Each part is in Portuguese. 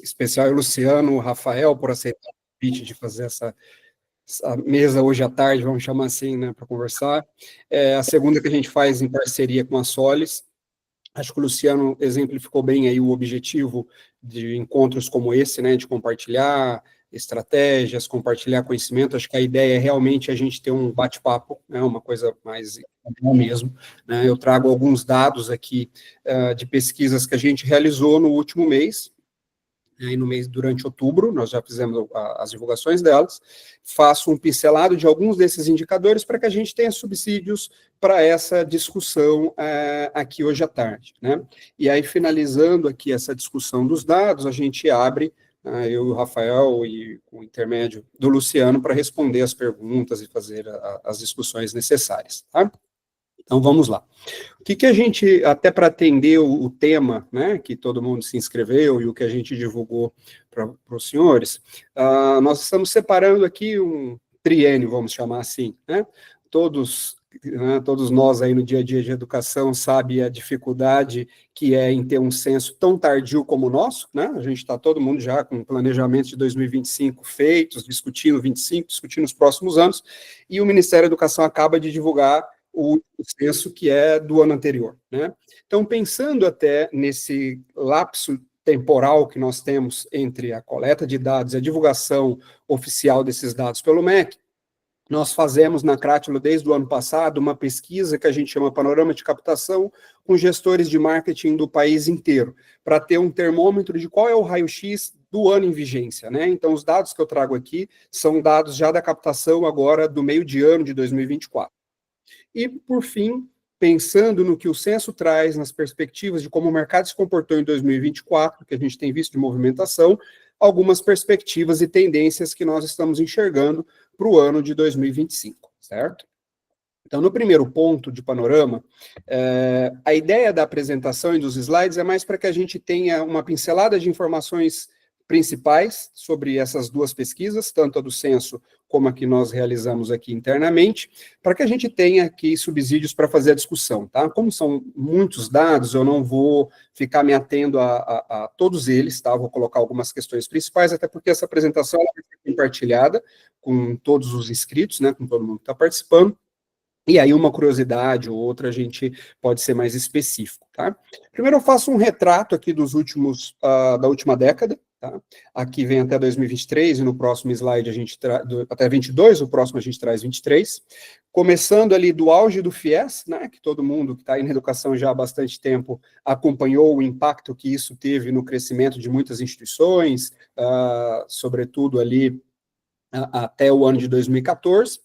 especial Luciano, Rafael, por aceitar o convite de fazer essa mesa hoje à tarde, vamos chamar assim, né, para conversar. A segunda que a gente faz em parceria com a Solis. Acho que o Luciano exemplificou bem aí o objetivo de encontros como esse, né, de compartilhar estratégias, compartilhar conhecimento. Acho que a ideia é realmente a gente ter um bate-papo, né, uma coisa mais mesmo, né. Eu trago alguns dados aqui de pesquisas que a gente realizou no último mês, aí durante outubro, nós já fizemos as divulgações delas, faço um pincelado de alguns desses indicadores para que a gente tenha subsídios para essa discussão aqui hoje à tarde, né? E aí, finalizando aqui essa discussão dos dados, a gente abre, eu e o Rafael, e com o intermédio do Luciano, para responder as perguntas e fazer as discussões necessárias, tá? Então, vamos lá. O que a gente, até para atender o tema, né, que todo mundo se inscreveu e o que a gente divulgou para os senhores, nós estamos separando aqui um triênio, vamos chamar assim, né? Todos nós aí no dia a dia de educação sabem a dificuldade que é em ter um censo tão tardio como o nosso, né? A gente está todo mundo já com planejamento de 2025 feitos, discutindo 25, discutindo os próximos anos, e o Ministério da Educação acaba de divulgar o censo que é do ano anterior, né? Então, pensando até nesse lapso temporal que nós temos entre a coleta de dados e a divulgação oficial desses dados pelo MEC, nós fazemos na Crátilo, desde o ano passado, uma pesquisa que a gente chama Panorama de Captação, com gestores de marketing do país inteiro, para ter um termômetro de qual é o raio-x do ano em vigência, né? Então, os dados que eu trago aqui são dados já da captação agora do meio de ano de 2024. E, por fim, pensando no que o censo traz, nas perspectivas de como o mercado se comportou em 2024, que a gente tem visto de movimentação, algumas perspectivas e tendências que nós estamos enxergando para o ano de 2025, certo? Então, no primeiro ponto de panorama, a ideia da apresentação e dos slides é mais para que a gente tenha uma pincelada de informações principais sobre essas duas pesquisas, tanto a do censo como a que nós realizamos aqui internamente, para que a gente tenha aqui subsídios para fazer a discussão, tá? Como são muitos dados, eu não vou ficar me atendo a todos eles, tá? Vou colocar algumas questões principais, até porque essa apresentação ela vai ser compartilhada com todos os inscritos, né, com todo mundo que está participando, e aí uma curiosidade ou outra a gente pode ser mais específico, tá? Primeiro eu faço um retrato aqui dos últimos, da última década, tá? Aqui vem até 2023 e no próximo slide a gente até 22, o próximo a gente traz 23. Começando ali do auge do FIES, né, que todo mundo que está aí na educação já há bastante tempo acompanhou o impacto que isso teve no crescimento de muitas instituições, sobretudo ali até o ano de 2014.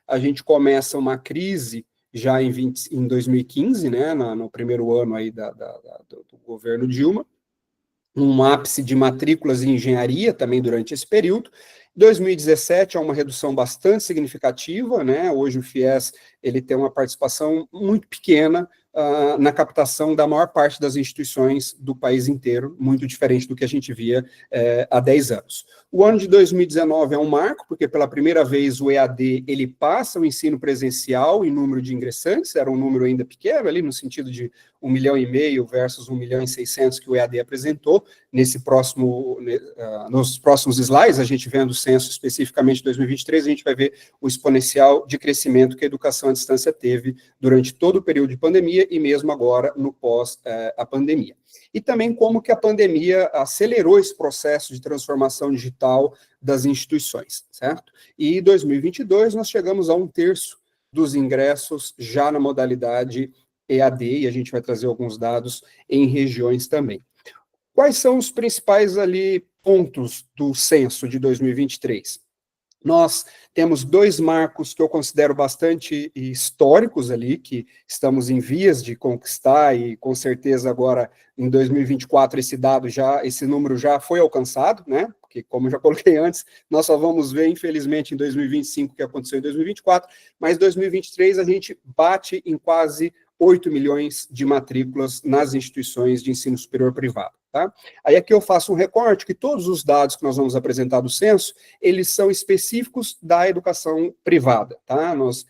A gente começa uma crise já em 2015, né, no primeiro ano aí do governo Dilma, um ápice de matrículas em engenharia também durante esse período. 2017 é uma redução bastante significativa, né? Hoje o FIES ele tem uma participação muito pequena na captação da maior parte das instituições do país inteiro, muito diferente do que a gente via há 10 anos. O ano de 2019 é um marco, porque pela primeira vez o EAD ele passa o ensino presencial em número de ingressantes, era um número ainda pequeno, ali no sentido de 1,5 milhão versus 1,6 milhão que o EAD apresentou. Nos próximos slides, a gente vendo o censo especificamente de 2023, a gente vai ver o exponencial de crescimento que a educação à distância teve durante todo o período de pandemia e mesmo agora no pós a pandemia. E também como que a pandemia acelerou esse processo de transformação digital das instituições, certo? E em 2022 nós chegamos a 1/3 dos ingressos já na modalidade EAD, e a gente vai trazer alguns dados em regiões também. Quais são os principais ali pontos do censo de 2023? Nós temos 2 marcos que eu considero bastante históricos ali, que estamos em vias de conquistar, e com certeza agora em 2024 esse número já foi alcançado, né? Porque, como eu já coloquei antes, nós só vamos ver, infelizmente, em 2025 o que aconteceu em 2024, mas em 2023 a gente bate em quase 8 milhões de matrículas nas instituições de ensino superior privado, tá? Aí aqui eu faço um recorte que todos os dados que nós vamos apresentar do censo, eles são específicos da educação privada, tá? Nós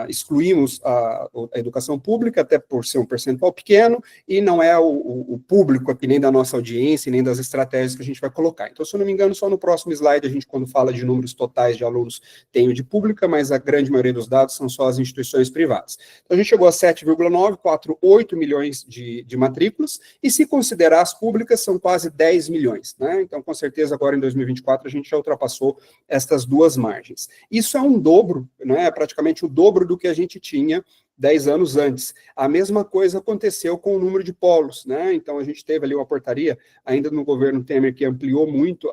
excluímos a educação pública, até por ser um percentual pequeno, e não é o público aqui, nem da nossa audiência, nem das estratégias que a gente vai colocar. Então, se eu não me engano, só no próximo slide, a gente, quando fala de números totais de alunos, tem o de pública, mas a grande maioria dos dados são só as instituições privadas. Então, a gente chegou a 7,948 milhões de matrículas, e se considerar as públicas, são quase 10 milhões, né? Então, com certeza, agora em 2024, a gente já ultrapassou estas duas margens. Isso é um dobro, né? Praticamente o dobro do que a gente tinha 10 anos antes. A mesma coisa aconteceu com o número de polos, né? Então, a gente teve ali uma portaria, ainda no governo Temer, que ampliou muito,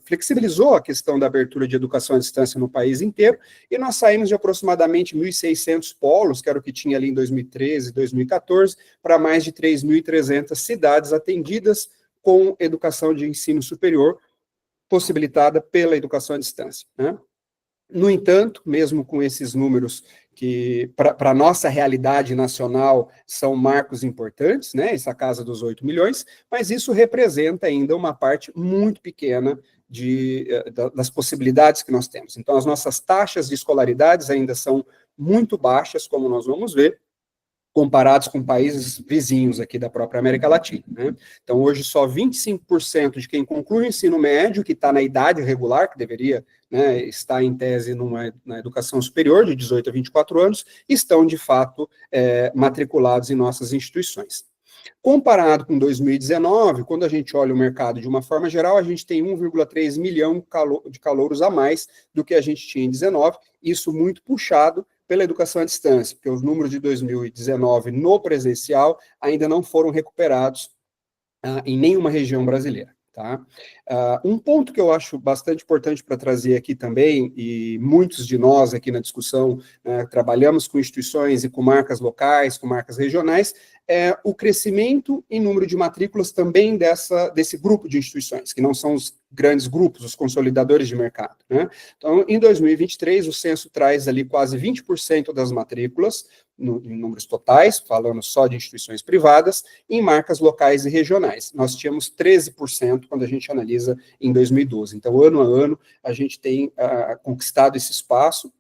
flexibilizou a questão da abertura de educação à distância no país inteiro, e nós saímos de aproximadamente 1.600 polos, que era o que tinha ali em 2013, 2014, para mais de 3.300 cidades atendidas com educação de ensino superior, possibilitada pela educação à distância, né? No entanto, mesmo com esses números que, para a nossa realidade nacional, são marcos importantes, né, essa casa dos 8 milhões, mas isso representa ainda uma parte muito pequena das possibilidades que nós temos. Então, as nossas taxas de escolaridades ainda são muito baixas, como nós vamos ver, comparados com países vizinhos aqui da própria América Latina, né? Então, hoje, só 25% de quem conclui o ensino médio, que está na idade regular, que deveria, né, estar em tese na educação superior, de 18 a 24 anos, estão, de fato, matriculados em nossas instituições. Comparado com 2019, quando a gente olha o mercado de uma forma geral, a gente tem 1,3 milhão de calouros a mais do que a gente tinha em 19, isso muito puxado pela educação à distância, porque os números de 2019 no presencial ainda não foram recuperados em nenhuma região brasileira. Tá? Um ponto que eu acho bastante importante para trazer aqui também, e muitos de nós aqui na discussão trabalhamos com instituições e com marcas locais, com marcas regionais, é o crescimento em número de matrículas também desse grupo de instituições, que não são os grandes grupos, os consolidadores de mercado, né? Então, em 2023, o censo traz ali quase 20% das matrículas, em números totais, falando só de instituições privadas, em marcas locais e regionais. Nós tínhamos 13% quando a gente analisa em 2012. Então, ano a ano, a gente tem conquistado esse espaço.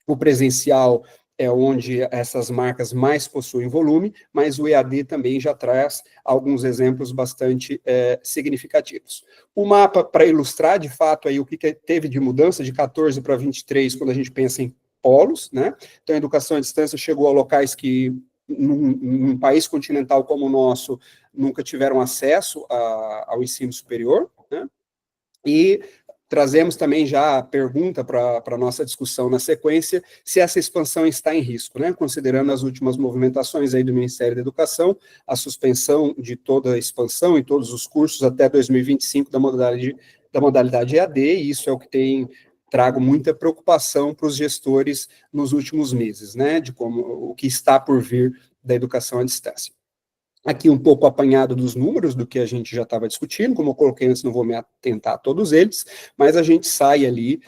O presencial é onde essas marcas mais possuem volume, mas o EAD também já traz alguns exemplos bastante significativos. O mapa, para ilustrar, de fato, aí, o que teve de mudança de 14 para 23, quando a gente pensa em polos, né? Então, a educação à distância chegou a locais que, num país continental como o nosso, nunca tiveram acesso ao ensino superior, né? E trazemos também já a pergunta para a nossa discussão na sequência, se essa expansão está em risco, né? Considerando as últimas movimentações aí do Ministério da Educação, a suspensão de toda a expansão em todos os cursos até 2025 da modalidade EAD, e isso é o que trago muita preocupação para os gestores nos últimos meses, né? De o que está por vir da educação à distância. Aqui um pouco apanhado dos números do que a gente já estava discutindo, como eu coloquei antes, não vou me atentar a todos eles, mas a gente sai ali,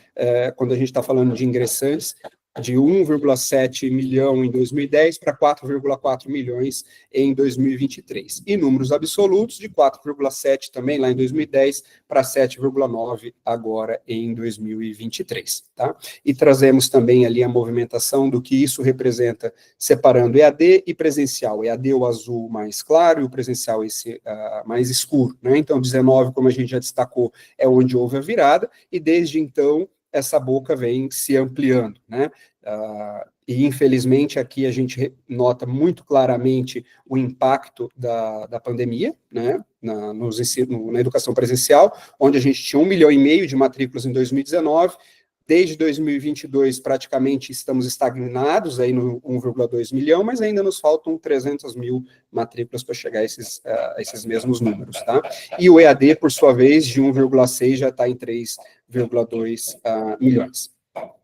quando a gente está falando de ingressantes, de 1,7 milhão em 2010 para 4,4 milhões em 2023. E números absolutos de 4,7 também lá em 2010 para 7,9 agora em 2023, tá? E trazemos também ali a movimentação do que isso representa, separando EAD e presencial. EAD o azul mais claro e o presencial esse mais escuro, né? Então, 19, como a gente já destacou, é onde houve a virada, e desde então essa boca vem se ampliando, né? E, infelizmente, aqui a gente nota muito claramente o impacto da pandemia, né, na educação presencial, onde a gente tinha 1,5 milhão de matrículas em 2019, desde 2022 praticamente estamos estagnados aí no 1,2 milhão, mas ainda nos faltam 300 mil matrículas para chegar a esses mesmos números, tá? E o EAD, por sua vez, de 1,6 já está em 3,2 milhões.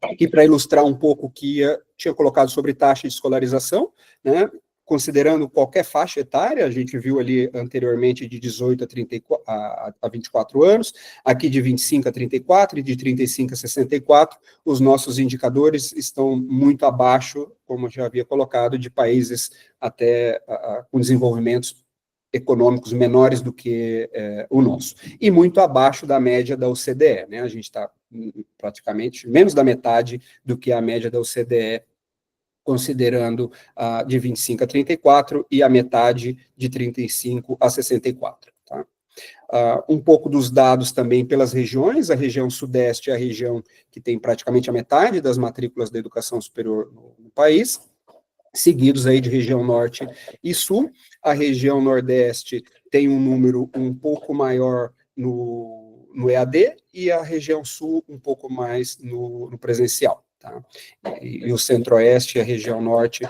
Aqui para ilustrar um pouco o que tinha colocado sobre taxa de escolarização, né? Considerando qualquer faixa etária, a gente viu ali anteriormente de 18 a 24 anos, aqui de 25 a 34 e de 35 a 64, os nossos indicadores estão muito abaixo, como eu já havia colocado, de países até com desenvolvimentos econômicos menores do que o nosso, e muito abaixo da média da OCDE, né? A gente está praticamente menos da metade do que a média da OCDE, considerando de 25 a 34 e a metade de 35 a 64. Tá? Um pouco dos dados também pelas regiões, a região sudeste é a região que tem praticamente a metade das matrículas da educação superior no país, seguidos aí de região norte e sul. A região nordeste tem um número um pouco maior no EAD e a região sul um pouco mais no presencial. Tá? E o centro-oeste e a região norte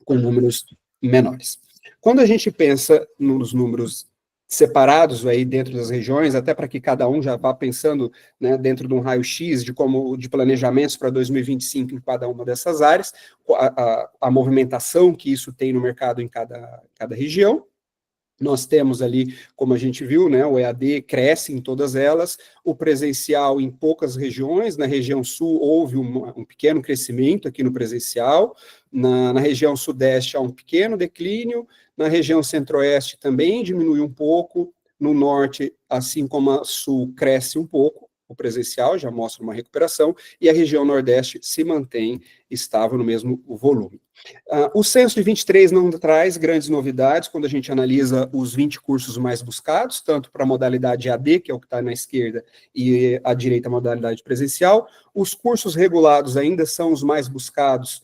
com números menores. Quando a gente pensa nos números separados aí dentro das regiões, até para que cada um já vá pensando, né, dentro de um raio-x de planejamentos para 2025 em cada uma dessas áreas, a movimentação que isso tem no mercado em cada região. Nós temos ali, como a gente viu, né, o EAD cresce em todas elas, o presencial em poucas regiões, na região sul houve um pequeno crescimento aqui no presencial, na região sudeste há um pequeno declínio, na região centro-oeste também diminui um pouco, no norte, assim como a sul, cresce um pouco, o presencial já mostra uma recuperação, e a região nordeste se mantém estável no mesmo volume. O censo de 23 não traz grandes novidades quando a gente analisa os 20 cursos mais buscados, tanto para a modalidade AD, que é o que está na esquerda, e à direita a modalidade presencial. Os cursos regulados ainda são os mais buscados,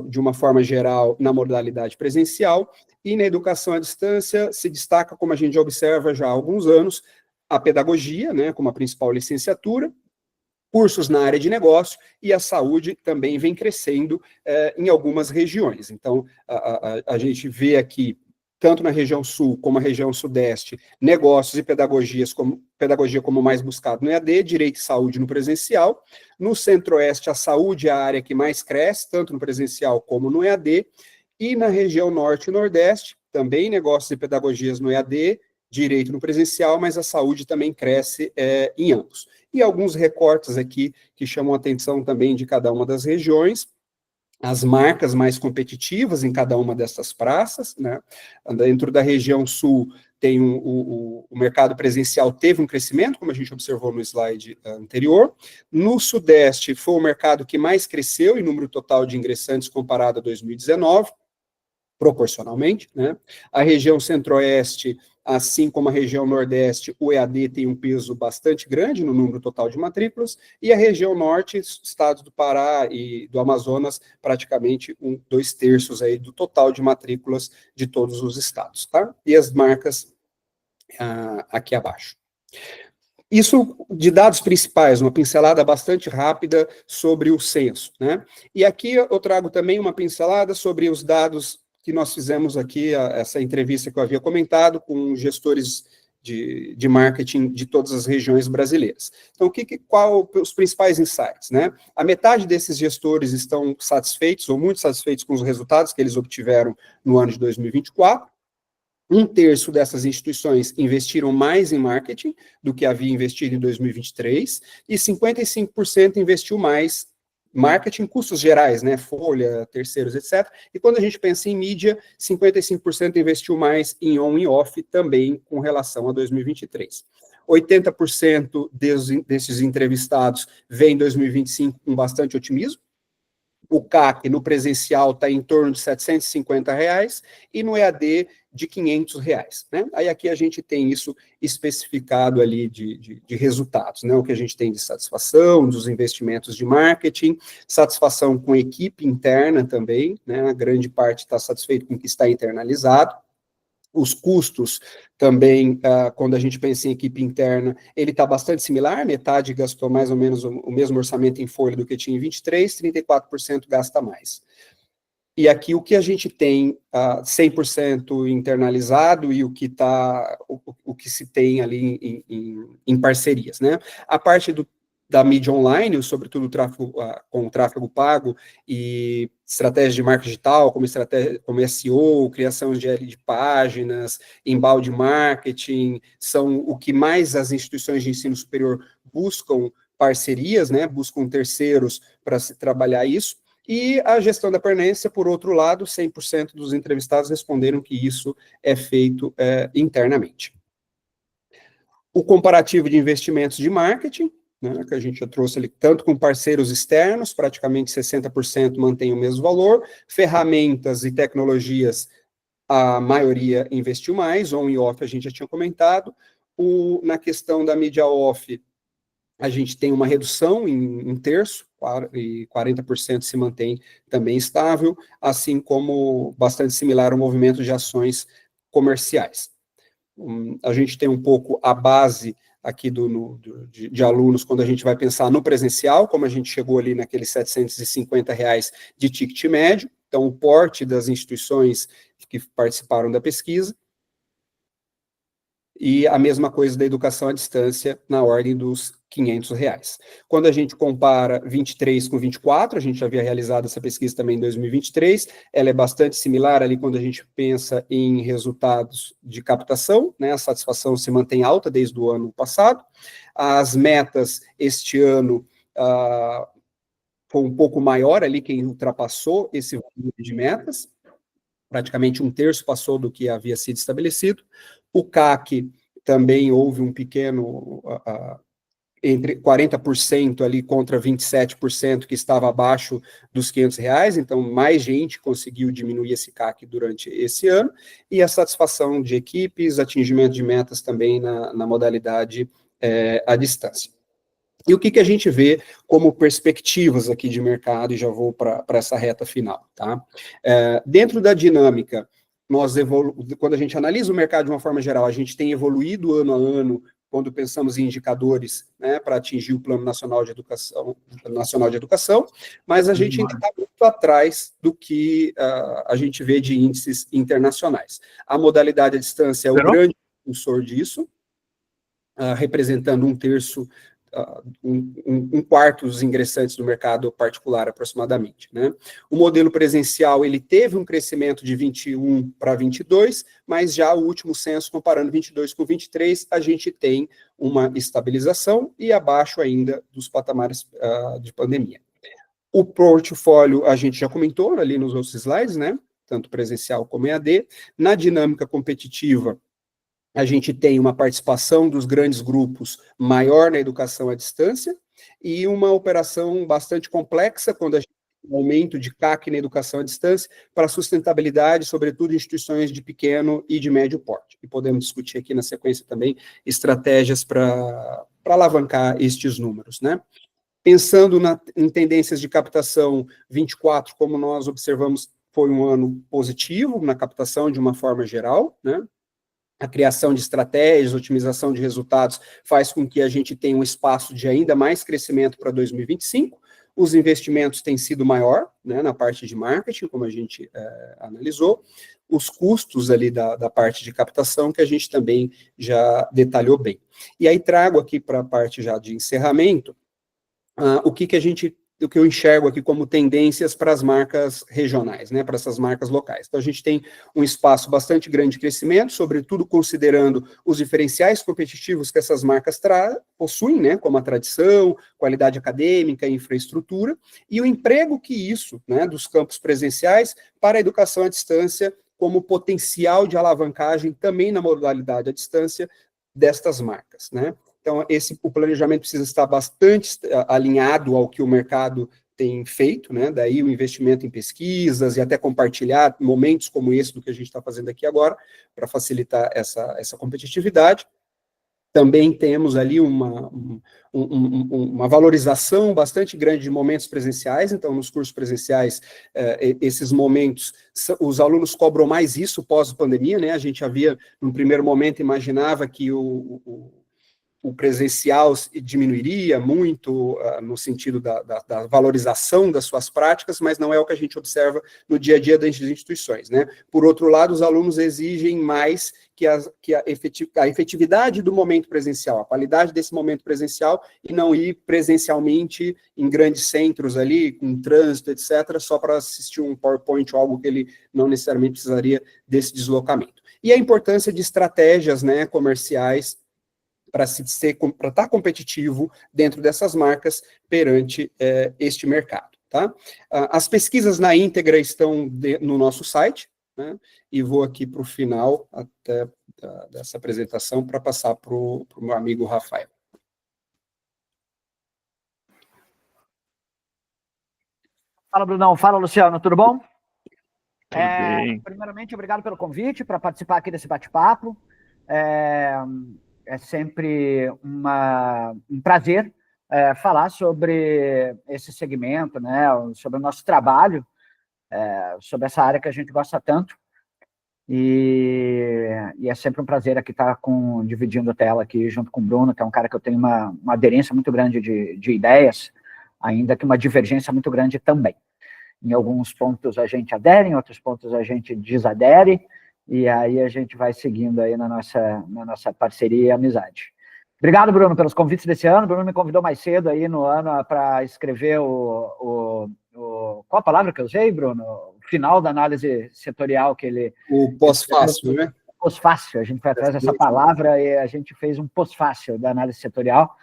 de uma forma geral, na modalidade presencial, e na educação à distância se destaca, como a gente observa já há alguns anos, a pedagogia, né, como a principal licenciatura, cursos na área de negócio, e a saúde também vem crescendo em algumas regiões. Então, a gente vê aqui, tanto na região sul como na região sudeste, negócios e pedagogia como mais buscado no EAD, direito e saúde no presencial. No centro-oeste, a saúde é a área que mais cresce, tanto no presencial como no EAD. E na região norte e nordeste, também negócios e pedagogias no EAD, direito no presencial, mas a saúde também cresce em ambos. E alguns recortes aqui que chamam a atenção também de cada uma das regiões, as marcas mais competitivas em cada uma dessas praças, né? Dentro da região sul, tem o mercado presencial teve um crescimento, como a gente observou no slide anterior. No sudeste, foi o mercado que mais cresceu em número total de ingressantes comparado a 2019, proporcionalmente, né? A região centro-oeste, assim como a região nordeste, o EAD tem um peso bastante grande no número total de matrículas, e a região norte, estados do Pará e do Amazonas, praticamente 2/3 aí do total de matrículas de todos os estados, tá? E as marcas aqui abaixo. Isso de dados principais, uma pincelada bastante rápida sobre o censo, né? E aqui eu trago também uma pincelada sobre os dados que nós fizemos aqui, essa entrevista que eu havia comentado com gestores de marketing de todas as regiões brasileiras. Então, qual os principais insights, né? A metade desses gestores estão satisfeitos, ou muito satisfeitos com os resultados que eles obtiveram no ano de 2024, 1/3 dessas instituições investiram mais em marketing do que havia investido em 2023, e 55% investiu mais marketing, custos gerais, né, folha, terceiros, etc. E quando a gente pensa em mídia, 55% investiu mais em on e off também com relação a 2023. 80% desses entrevistados veem 2025 com bastante otimismo. O CAC no presencial está em torno de R$750 e no EAD de R$500, né? Aí aqui a gente tem isso especificado ali de resultados, né? O que a gente tem de satisfação, dos investimentos de marketing, satisfação com a equipe interna também, né? A grande parte está satisfeito com o que está internalizado. Os custos também, quando a gente pensa em equipe interna, ele está bastante similar, metade gastou mais ou menos o mesmo orçamento em folha do que tinha em 23, 34% gasta mais. E aqui o que a gente tem 100% internalizado e o que se tem ali em parcerias, né? A parte da mídia online, sobretudo com o tráfego pago e estratégias de marketing digital, como SEO, criação de páginas, embalde marketing, são o que mais as instituições de ensino superior buscam parcerias, né? Buscam terceiros para se trabalhar isso. E a gestão da permanência, por outro lado, 100% dos entrevistados responderam que isso é feito internamente. O comparativo de investimentos de marketing, né, que a gente já trouxe ali, tanto com parceiros externos, praticamente 60% mantém o mesmo valor, ferramentas e tecnologias, a maioria investiu mais, on e off a gente já tinha comentado. Na questão da mídia off, a gente tem uma redução em um terço, e 40% se mantém também estável, assim como bastante similar ao movimento de ações comerciais. A gente tem um pouco a base aqui de alunos quando a gente vai pensar no presencial, como a gente chegou ali naqueles R$750 de ticket médio, então o porte das instituições que participaram da pesquisa, e a mesma coisa da educação à distância, na ordem dos R$500. Quando a gente compara 23 com 24, a gente já havia realizado essa pesquisa também em 2023, ela é bastante similar ali quando a gente pensa em resultados de captação, né, a satisfação se mantém alta desde o ano passado, as metas este ano foi um pouco maior ali, quem ultrapassou esse volume de metas, praticamente um terço passou do que havia sido estabelecido. O CAC também houve um pequeno, entre 40% ali contra 27% que estava abaixo dos R$500, então mais gente conseguiu diminuir esse CAC durante esse ano, e a satisfação de equipes, atingimento de metas também na modalidade à distância. E o que a gente vê como perspectivas aqui de mercado, e já vou para essa reta final, tá? Dentro da dinâmica, quando a gente analisa o mercado de uma forma geral, a gente tem evoluído ano a ano, quando pensamos em indicadores, né, para atingir o Plano Nacional de Educação, mas a gente ainda está muito atrás do que a gente vê de índices internacionais. A modalidade à distância é o grande impulsor disso, representando um terço, um quarto dos ingressantes do mercado particular, aproximadamente, né? O modelo presencial, ele teve um crescimento de 21 para 22, mas já o último censo, comparando 22 com 23, a gente tem uma estabilização e abaixo ainda dos patamares de pandemia. O portfólio, a gente já comentou ali nos outros slides, né? Tanto presencial como EAD. Na dinâmica competitiva, a gente tem uma participação dos grandes grupos maior na educação à distância e uma operação bastante complexa quando a gente tem um aumento de CAC na educação à distância para sustentabilidade, sobretudo em instituições de pequeno e de médio porte. E podemos discutir aqui na sequência também estratégias para alavancar estes números, né? Pensando em tendências de captação, 24, como nós observamos, foi um ano positivo na captação de uma forma geral, né? A criação de estratégias, otimização de resultados, faz com que a gente tenha um espaço de ainda mais crescimento para 2025. Os investimentos têm sido maior, né, na parte de marketing, como a gente analisou. Os custos ali da parte de captação, que a gente também já detalhou bem. E aí trago aqui para a parte já de encerramento, o que eu enxergo aqui como tendências para as marcas regionais, né, para essas marcas locais. Então, a gente tem um espaço bastante grande de crescimento, sobretudo considerando os diferenciais competitivos que essas marcas possuem, né, como a tradição, qualidade acadêmica, infraestrutura, e o emprego que isso, né, dos campos presenciais para a educação à distância, como potencial de alavancagem também na modalidade à distância destas marcas, né. Então, o planejamento precisa estar bastante alinhado ao que o mercado tem feito, né? Daí o investimento em pesquisas e até compartilhar momentos como esse do que a gente está fazendo aqui agora, para facilitar essa competitividade. Também temos ali uma valorização bastante grande de momentos presenciais, então, nos cursos presenciais, esses momentos, os alunos cobram mais isso pós-pandemia, né? A gente havia, num primeiro momento, imaginava que o presencial diminuiria muito no sentido da valorização das suas práticas, mas não é o que a gente observa no dia a dia das instituições, né? Por outro lado, os alunos exigem mais que a efetividade do momento presencial, a qualidade desse momento presencial, e não ir presencialmente em grandes centros ali, com trânsito, etc., só para assistir um PowerPoint ou algo que ele não necessariamente precisaria desse deslocamento. E a importância de estratégias, né, comerciais, para estar competitivo dentro dessas marcas perante este mercado. tá? As pesquisas na íntegra estão no nosso site, né? E vou aqui para o final até dessa apresentação para passar para o meu amigo Rafael. Fala, Brunão. Fala, Luciano. Tudo bom? Tudo bem. Primeiramente, obrigado pelo convite para participar aqui desse bate-papo. É sempre um prazer falar sobre esse segmento, né? Sobre o nosso trabalho, sobre essa área que a gente gosta tanto. E é sempre um prazer aqui estar dividindo a tela aqui junto com o Bruno, que é um cara que eu tenho uma aderência muito grande de ideias, ainda que uma divergência muito grande também. Em alguns pontos a gente adere, em outros pontos a gente desadere, e aí a gente vai seguindo aí na nossa parceria e amizade. Obrigado, Bruno, pelos convites desse ano. O Bruno me convidou mais cedo aí no ano para escrever qual a palavra que eu usei, Bruno? O final da análise setorial que ele... O pós-fácil, né? Pós-fácil, a gente foi atrás dessa palavra e a gente fez um pós-fácil da análise setorial.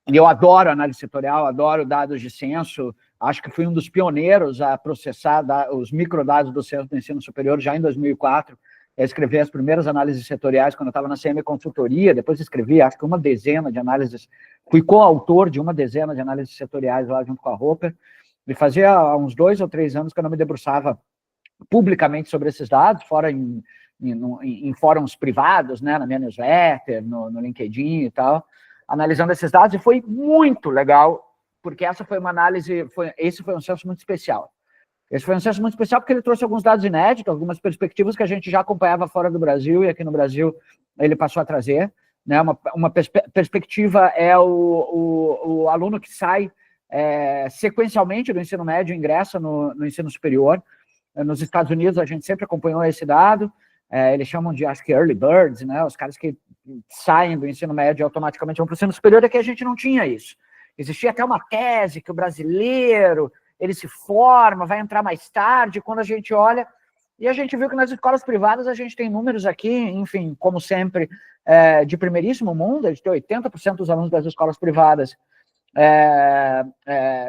E eu adoro análise setorial, adoro dados de censo, acho que fui um dos pioneiros a processar os microdados do censo do ensino superior já em 2004, escrevi as primeiras análises setoriais quando eu estava na CM Consultoria, depois escrevi, acho que uma dezena de análises, fui coautor de uma dezena de análises setoriais lá junto com a Roper, e fazia uns 2 ou 3 anos que eu não me debruçava publicamente sobre esses dados, fora em fóruns privados, né, na minha newsletter, no LinkedIn e tal, analisando esses dados, e foi muito legal, porque essa foi uma análise, esse foi um censo muito especial. Esse foi um censo muito especial porque ele trouxe alguns dados inéditos, algumas perspectivas que a gente já acompanhava fora do Brasil, e aqui no Brasil ele passou a trazer, né? Uma perspectiva é o aluno que sai sequencialmente do ensino médio e ingressa no ensino superior. Nos Estados Unidos a gente sempre acompanhou esse dado, eles chamam de, acho que, early birds, né? Os caras que saem do ensino médio e automaticamente vão para o ensino superior, é que a gente não tinha isso. Existia até uma tese que o brasileiro, ele se forma, vai entrar mais tarde, quando a gente olha, e a gente viu que nas escolas privadas a gente tem números aqui, enfim, como sempre, de primeiríssimo mundo, a gente tem 80% dos alunos das escolas privadas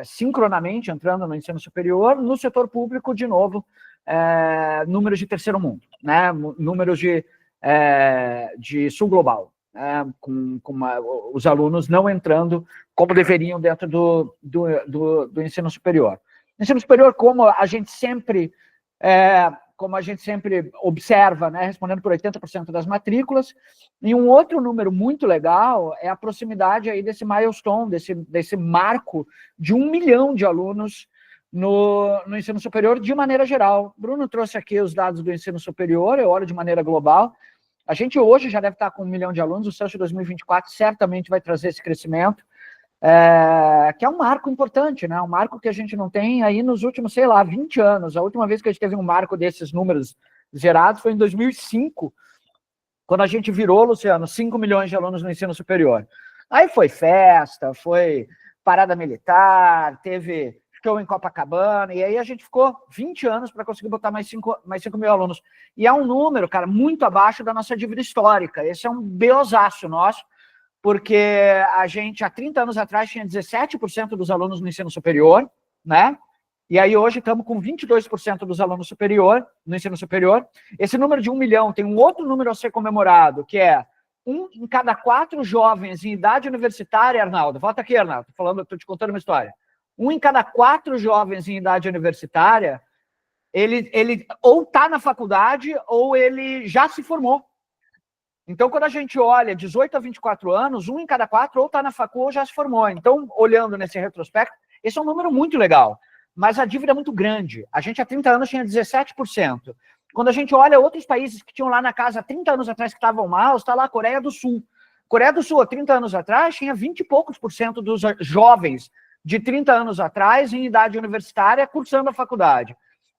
sincronamente entrando no ensino superior, no setor público, de novo, números de terceiro mundo, né? Números de sul global, né? com os alunos não entrando como deveriam dentro do ensino superior. Ensino superior, como a gente sempre observa, né, respondendo por 80% das matrículas, e um outro número muito legal é a proximidade aí desse milestone, desse marco de 1 milhão de alunos no ensino superior de maneira geral. Bruno trouxe aqui os dados do ensino superior, eu olho de maneira global. A gente hoje já deve estar com 1 milhão de alunos, o censo de 2024 certamente vai trazer esse crescimento, que é um marco importante, né? Um marco que a gente não tem aí nos últimos, sei lá, 20 anos. A última vez que a gente teve um marco desses números gerados foi em 2005, quando a gente virou, Luciano, 5 milhões de alunos no ensino superior. Aí foi festa, foi parada militar, teve show em Copacabana, e aí a gente ficou 20 anos para conseguir botar mais 5 mil alunos. E é um número, cara, muito abaixo da nossa dívida histórica. Esse é um beozaço nosso, porque a gente, há 30 anos atrás, tinha 17% dos alunos no ensino superior, né? E aí hoje estamos com 22% dos alunos no ensino superior. Esse número de 1 milhão tem um outro número a ser comemorado, que é 1 em cada 4 jovens em idade universitária, Arnaldo. Volta aqui, Arnaldo, estou te contando uma história. 1 em cada 4 jovens em idade universitária, ele ou está na faculdade ou ele já se formou. Então, quando a gente olha 18 a 24 anos, 1 em cada 4 ou está na facu ou já se formou. Então, olhando nesse retrospecto, esse é um número muito legal, mas a dívida é muito grande. A gente, há 30 anos, tinha 17%. Quando a gente olha outros países que tinham lá na casa há 30 anos atrás que estavam mal, está lá a Coreia do Sul. Coreia do Sul, há 30 anos atrás, tinha 20 e poucos por cento dos jovens de 30 anos atrás, em idade universitária, cursando a faculdade.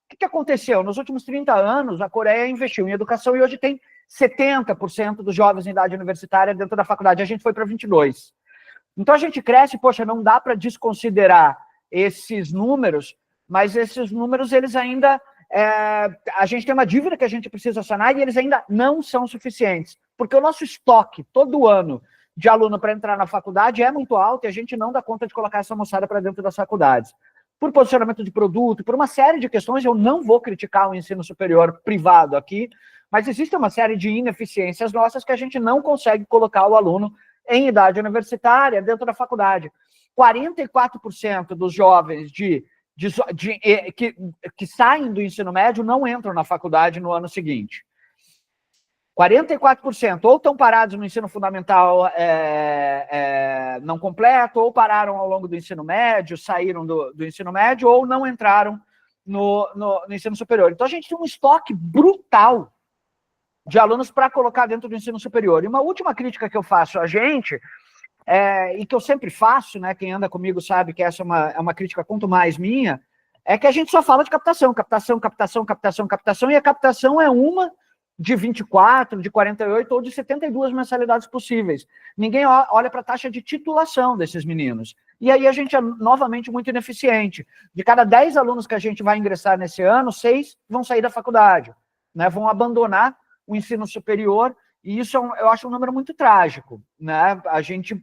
O que aconteceu? Nos últimos 30 anos, a Coreia investiu em educação e hoje tem 70% dos jovens em idade universitária dentro da faculdade. A gente foi para 22%. Então, a gente cresce, poxa, não dá para desconsiderar esses números, mas esses números, eles ainda... a gente tem uma dívida que a gente precisa sanar e eles ainda não são suficientes. Porque o nosso estoque, todo ano, de aluno para entrar na faculdade é muito alto e a gente não dá conta de colocar essa moçada para dentro das faculdades. por posicionamento de produto, por uma série de questões. Eu não vou criticar o ensino superior privado aqui, mas existe uma série de ineficiências nossas que a gente não consegue colocar o aluno em idade universitária dentro da faculdade. 44% dos jovens que saem do ensino médio não entram na faculdade no ano seguinte. 44% ou estão parados no ensino fundamental não completo, ou pararam ao longo do ensino médio, saíram do ensino médio, ou não entraram no ensino superior. Então, a gente tem um estoque brutal de alunos para colocar dentro do ensino superior. E uma última crítica que eu faço a gente, e que eu sempre faço, né, quem anda comigo sabe que essa é uma crítica quanto mais minha, é que a gente só fala de captação, captação, captação, captação, captação, e a captação é uma de 24, de 48 ou de 72 mensalidades possíveis. Ninguém olha para a taxa de titulação desses meninos. E aí a gente é novamente muito ineficiente. De cada 10 alunos que a gente vai ingressar nesse ano, 6 vão sair da faculdade, né, vão abandonar o ensino superior, e isso eu acho um número muito trágico, né? A gente,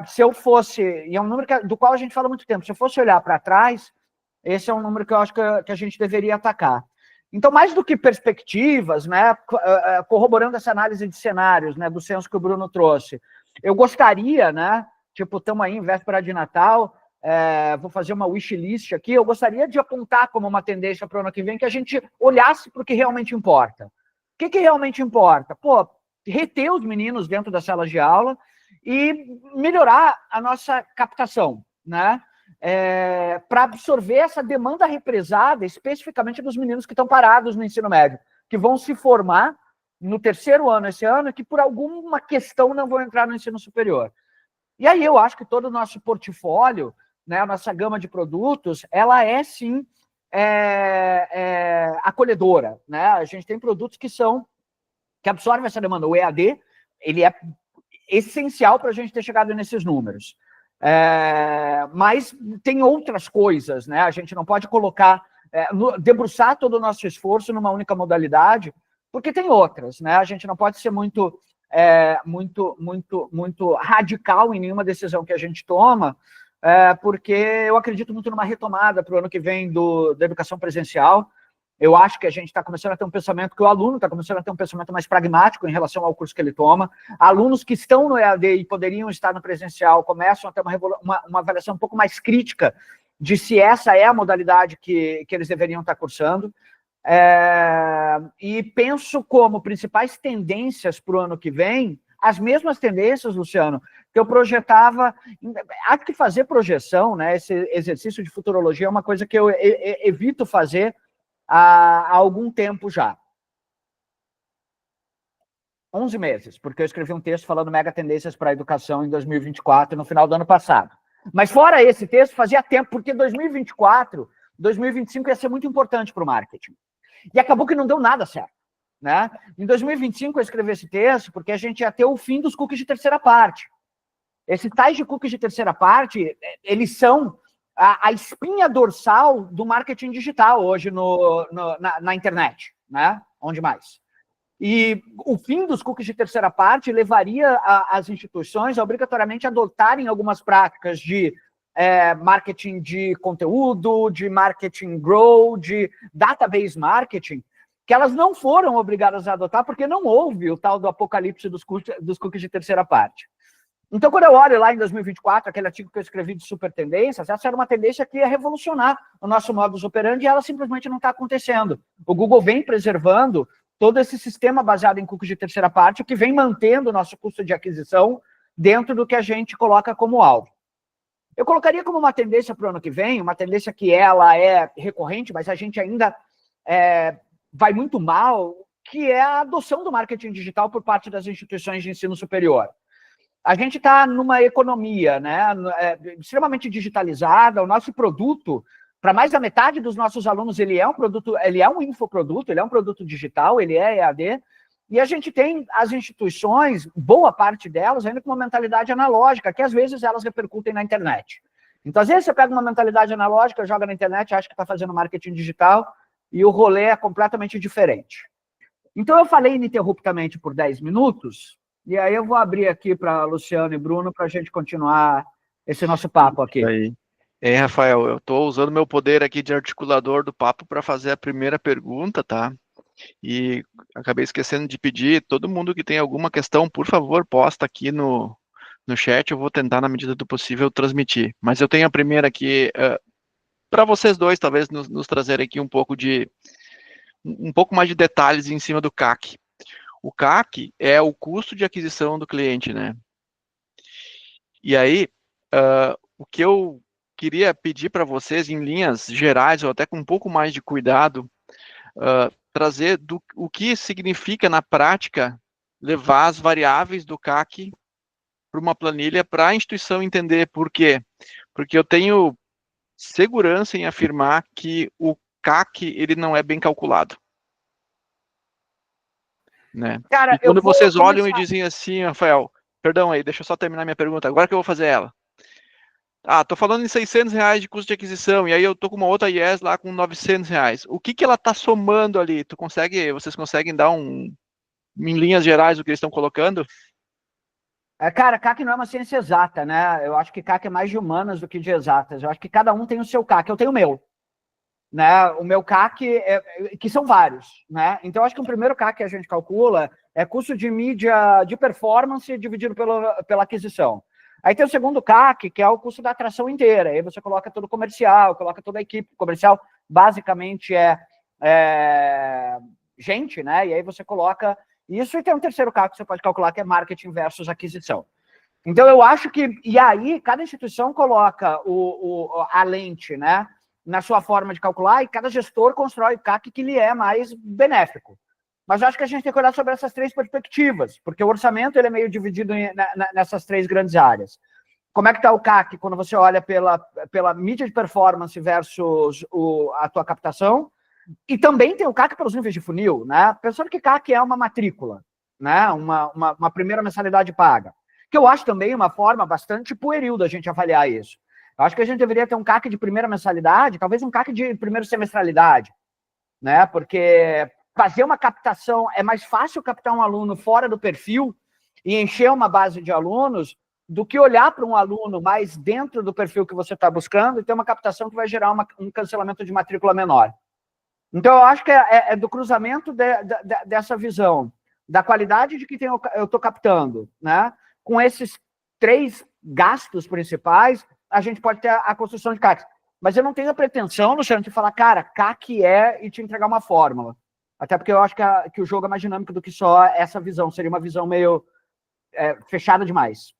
se eu fosse, e é um número do qual a gente fala há muito tempo, se eu fosse olhar para trás, esse é um número que eu acho que a gente deveria atacar. Então, mais do que perspectivas, né, corroborando essa análise de cenários, né, do censo que o Bruno trouxe, eu gostaria, né, tipo, estamos aí em véspera de Natal, vou fazer uma wishlist aqui, eu gostaria de apontar como uma tendência para o ano que vem que a gente olhasse para o que realmente importa. O que realmente importa? Pô, reter os meninos dentro das salas de aula e melhorar a nossa captação, né? Para absorver essa demanda represada, especificamente dos meninos que estão parados no ensino médio, que vão se formar no terceiro ano esse ano, e que por alguma questão não vão entrar no ensino superior. E aí eu acho que todo o nosso portfólio, né, a nossa gama de produtos, ela é sim acolhedora, né? A gente tem produtos que absorvem essa demanda. O EAD, ele é essencial para a gente ter chegado nesses números. Mas tem outras coisas, né? A gente não pode colocar, debruçar todo o nosso esforço numa única modalidade, porque tem outras, né? A gente não pode ser muito radical em nenhuma decisão que a gente toma, porque eu acredito muito numa retomada para o ano que vem da educação presencial. Eu acho que a gente está começando a ter um pensamento, que o aluno está começando a ter um pensamento mais pragmático em relação ao curso que ele toma. Alunos que estão no EAD e poderiam estar no presencial começam a ter uma avaliação um pouco mais crítica de se essa é a modalidade que eles deveriam estar cursando. E penso como principais tendências para o ano que vem, as mesmas tendências, Luciano, que eu projetava. Acho que fazer projeção, né, esse exercício de futurologia é uma coisa que eu evito fazer há algum tempo já. 11 meses, porque eu escrevi um texto falando mega tendências para a educação em 2024, no final do ano passado. Mas fora esse texto, fazia tempo, porque 2024, 2025 ia ser muito importante para o marketing. E acabou que não deu nada certo, né? Em 2025 eu escrevi esse texto porque a gente ia ter o fim dos cookies de terceira parte. Esses tais de cookies de terceira parte, eles são a espinha dorsal do marketing digital hoje na internet, né? Onde mais? E o fim dos cookies de terceira parte levaria as instituições a obrigatoriamente adotarem algumas práticas de marketing de conteúdo, de marketing grow, de database marketing, que elas não foram obrigadas a adotar porque não houve o tal do apocalipse dos cookies de terceira parte. Então, quando eu olho lá em 2024, aquele artigo que eu escrevi de super tendências, essa era uma tendência que ia revolucionar o nosso modus operandi, e ela simplesmente não está acontecendo. O Google vem preservando todo esse sistema baseado em cookies de terceira parte, que vem mantendo o nosso custo de aquisição dentro do que a gente coloca como alvo. Eu colocaria como uma tendência para o ano que vem, uma tendência que ela é recorrente, mas a gente ainda vai muito mal, que é a adoção do marketing digital por parte das instituições de ensino superior. A gente está numa economia, né, extremamente digitalizada. O nosso produto, para mais da metade dos nossos alunos, ele é um produto, ele é um infoproduto, ele é um produto digital, ele é EAD, e a gente tem as instituições, boa parte delas, ainda com uma mentalidade analógica, que às vezes elas repercutem na internet. Então, às vezes você pega uma mentalidade analógica, joga na internet, acha que está fazendo marketing digital, e o rolê é completamente diferente. Então, eu falei ininterruptamente por 10 minutos, e aí eu vou abrir aqui para Luciano e Bruno para a gente continuar esse nosso papo aqui. Aí. Rafael, eu estou usando meu poder aqui de articulador do papo para fazer a primeira pergunta, tá? E acabei esquecendo de pedir, todo mundo que tem alguma questão, por favor, posta aqui no chat, eu vou tentar, na medida do possível, transmitir. Mas eu tenho a primeira aqui, para vocês dois, talvez, nos trazer aqui um pouco mais de detalhes em cima do CAC. O CAC é o custo de aquisição do cliente, né? E aí, o que eu queria pedir para vocês, em linhas gerais, ou até com um pouco mais de cuidado, trazer o que significa, na prática, levar as variáveis do CAC para uma planilha para a instituição entender por quê. Porque eu tenho segurança em afirmar que o CAC ele não é bem calculado. Né? Cara, E quando vocês olham começar... e dizem assim, Rafael, perdão aí, deixa eu só terminar minha pergunta, agora que eu vou fazer ela. Tô falando em R$600 de custo de aquisição, e aí eu tô com uma outra IES lá com R$900. O que ela tá somando ali? Vocês conseguem dar em linhas gerais, o que eles estão colocando? Cara, CAC não é uma ciência exata, né? Eu acho que CAC é mais de humanas do que de exatas. Eu acho que cada um tem o seu CAC, eu tenho o meu. Né? O meu CAC, que são vários. Né? Então, eu acho que o primeiro CAC que a gente calcula é custo de mídia de performance dividido pela aquisição. Aí tem o segundo CAC, que é o custo da atração inteira. Aí você coloca todo o comercial, coloca toda a equipe comercial. Basicamente gente, né? E aí você coloca isso, e tem um terceiro CAC que você pode calcular, que é marketing versus aquisição. Então, eu acho que... E aí, cada instituição coloca a lente, né, na sua forma de calcular, e cada gestor constrói o CAC que lhe é mais benéfico. Mas eu acho que a gente tem que olhar sobre essas três perspectivas, porque o orçamento ele é meio dividido nessas três grandes áreas. Como é que está o CAC quando você olha pela mídia de performance versus a tua captação? E também tem o CAC pelos níveis de funil, né? Pensando que CAC é uma matrícula, né? Uma primeira mensalidade paga. Que eu acho também uma forma bastante pueril da gente avaliar isso. Eu acho que a gente deveria ter um CAC de primeira mensalidade, talvez um CAC de primeira semestralidade, né? Porque fazer uma captação, é mais fácil captar um aluno fora do perfil e encher uma base de alunos do que olhar para um aluno mais dentro do perfil que você está buscando e ter uma captação que vai gerar um cancelamento de matrícula menor. Então, eu acho que é do cruzamento dessa visão, da qualidade de que eu estou captando, né? Com esses três gastos principais, a gente pode ter a construção de CAC. Mas eu não tenho a pretensão, Luciano, de falar, cara, CAC e te entregar uma fórmula. Até porque eu acho que o jogo é mais dinâmico do que só essa visão. Seria uma visão meio fechada demais.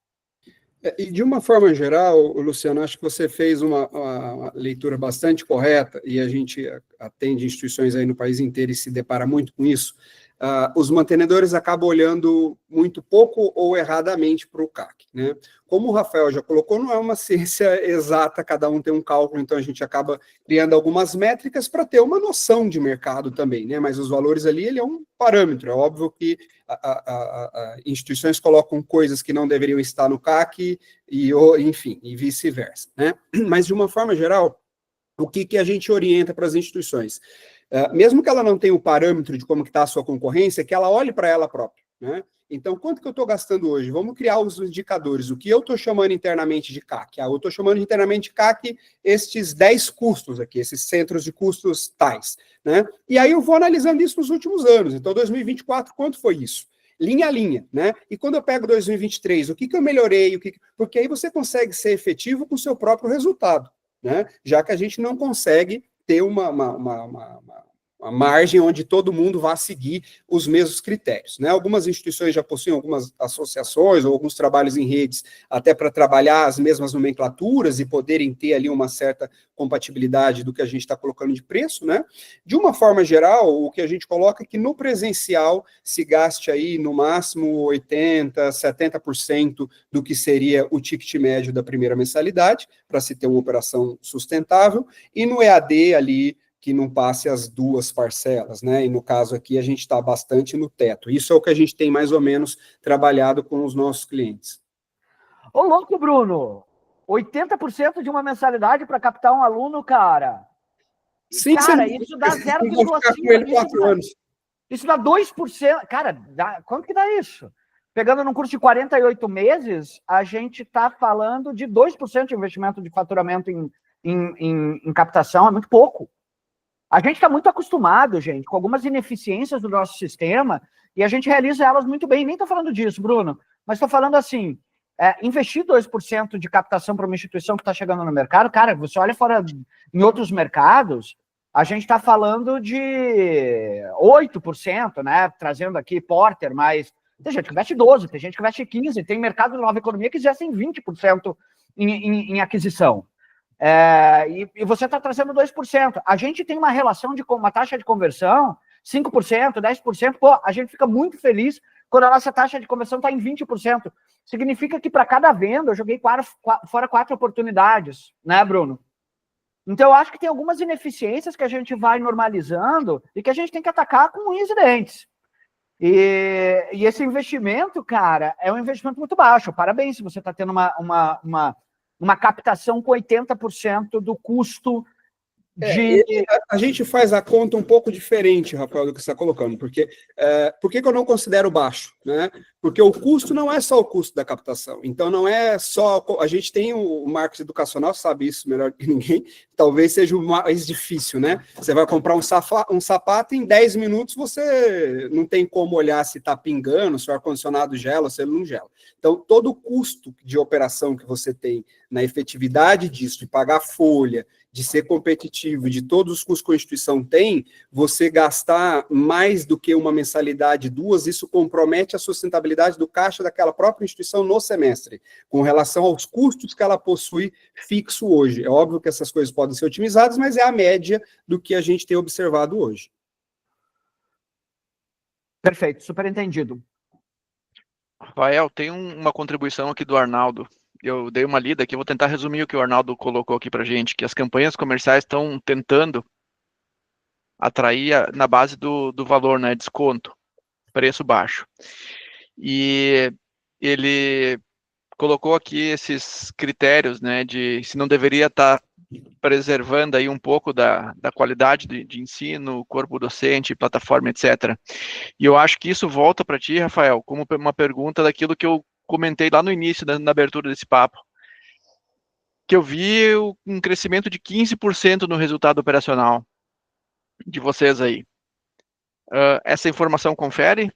E de uma forma geral, Luciano, acho que você fez uma leitura bastante correta, e a gente atende instituições aí no país inteiro e se depara muito com isso. Os mantenedores acabam olhando muito pouco ou erradamente para o CAC, né? Como o Rafael já colocou, não é uma ciência exata, cada um tem um cálculo, então a gente acaba criando algumas métricas para ter uma noção de mercado também, né? Mas os valores ali, ele é um parâmetro, é óbvio que instituições colocam coisas que não deveriam estar no CAC, enfim, e vice-versa, né? Mas de uma forma geral, o que a gente orienta para as instituições? Mesmo que ela não tenha o parâmetro de como está a sua concorrência, que ela olhe para ela própria, né? Então, quanto que eu estou gastando hoje? Vamos criar os indicadores. O que eu estou chamando internamente de CAC? Eu estou chamando internamente de CAC estes 10 custos aqui, esses centros de custos tais, né? E aí eu vou analisando isso nos últimos anos. Então, 2024, quanto foi isso? Linha a linha, né? E quando eu pego 2023, o que eu melhorei? Porque aí você consegue ser efetivo com o seu próprio resultado, né? Já que a gente não consegue ter uma margem onde todo mundo vá seguir os mesmos critérios, né? Algumas instituições já possuem algumas associações ou alguns trabalhos em redes até para trabalhar as mesmas nomenclaturas e poderem ter ali uma certa compatibilidade do que a gente está colocando de preço, né? De uma forma geral, o que a gente coloca é que no presencial se gaste aí no máximo 80%, 70% do que seria o ticket médio da primeira mensalidade, para se ter uma operação sustentável, e no EAD ali, que não passe as duas parcelas, né? E no caso aqui a gente está bastante no teto. Isso é o que a gente tem mais ou menos trabalhado com os nossos clientes. Ô, louco, Bruno! 80% de uma mensalidade para captar um aluno, cara. Sim, cara, isso dá 0,5%. Isso dá 2%. Cara, quanto que dá isso? Pegando num curso de 48 meses, a gente está falando de 2% de investimento de faturamento em captação é muito pouco. A gente está muito acostumado, gente, com algumas ineficiências do nosso sistema e a gente realiza elas muito bem. Nem estou falando disso, Bruno, mas estou falando assim, investir 2% de captação para uma instituição que está chegando no mercado, cara, você olha fora em outros mercados, a gente está falando de 8%, né? Trazendo aqui Porter, mas tem gente que investe 12%, tem gente que investe 15%, tem mercado de nova economia que investem 20% em aquisição. E você está trazendo 2%. A gente tem uma relação de uma taxa de conversão, 5%, 10%, pô, a gente fica muito feliz quando a nossa taxa de conversão está em 20%. Significa que para cada venda eu joguei fora 4 oportunidades, né, Bruno? Então, eu acho que tem algumas ineficiências que a gente vai normalizando e que a gente tem que atacar com unhas e dentes. E esse investimento, cara, é um investimento muito baixo. Parabéns se você está tendo uma captação com 80% do custo de... A gente faz a conta um pouco diferente, Rafael, do que você está colocando, porque por que eu não considero baixo? Né? Porque o custo não é só o custo da captação, então não é só... A gente tem o marketing educacional, sabe isso melhor que ninguém, talvez seja o mais difícil, né? Você vai comprar um sapato, em 10 minutos você não tem como olhar se está pingando, se o ar-condicionado gela ou se ele não gela. Então, todo o custo de operação que você tem na efetividade disso, de pagar folha, de ser competitivo, de todos os custos que a instituição tem, você gastar mais do que uma mensalidade, 2, isso compromete a sustentabilidade do caixa daquela própria instituição no semestre, com relação aos custos que ela possui fixo hoje. É óbvio que essas coisas podem ser otimizadas, mas é a média do que a gente tem observado hoje. Perfeito, super entendido. Rafael, tem uma contribuição aqui do Arnaldo. Eu dei uma lida aqui, vou tentar resumir o que o Arnaldo colocou aqui para a gente, que as campanhas comerciais estão tentando atrair na base do valor, né, desconto, preço baixo. E ele colocou aqui esses critérios, né, de se não deveria estar preservando aí um pouco da qualidade de ensino, corpo docente, plataforma, etc. E eu acho que isso volta para ti, Rafael, como uma pergunta daquilo que eu comentei lá no início, na abertura desse papo, que eu vi um crescimento de 15% no resultado operacional de vocês aí. Essa informação confere?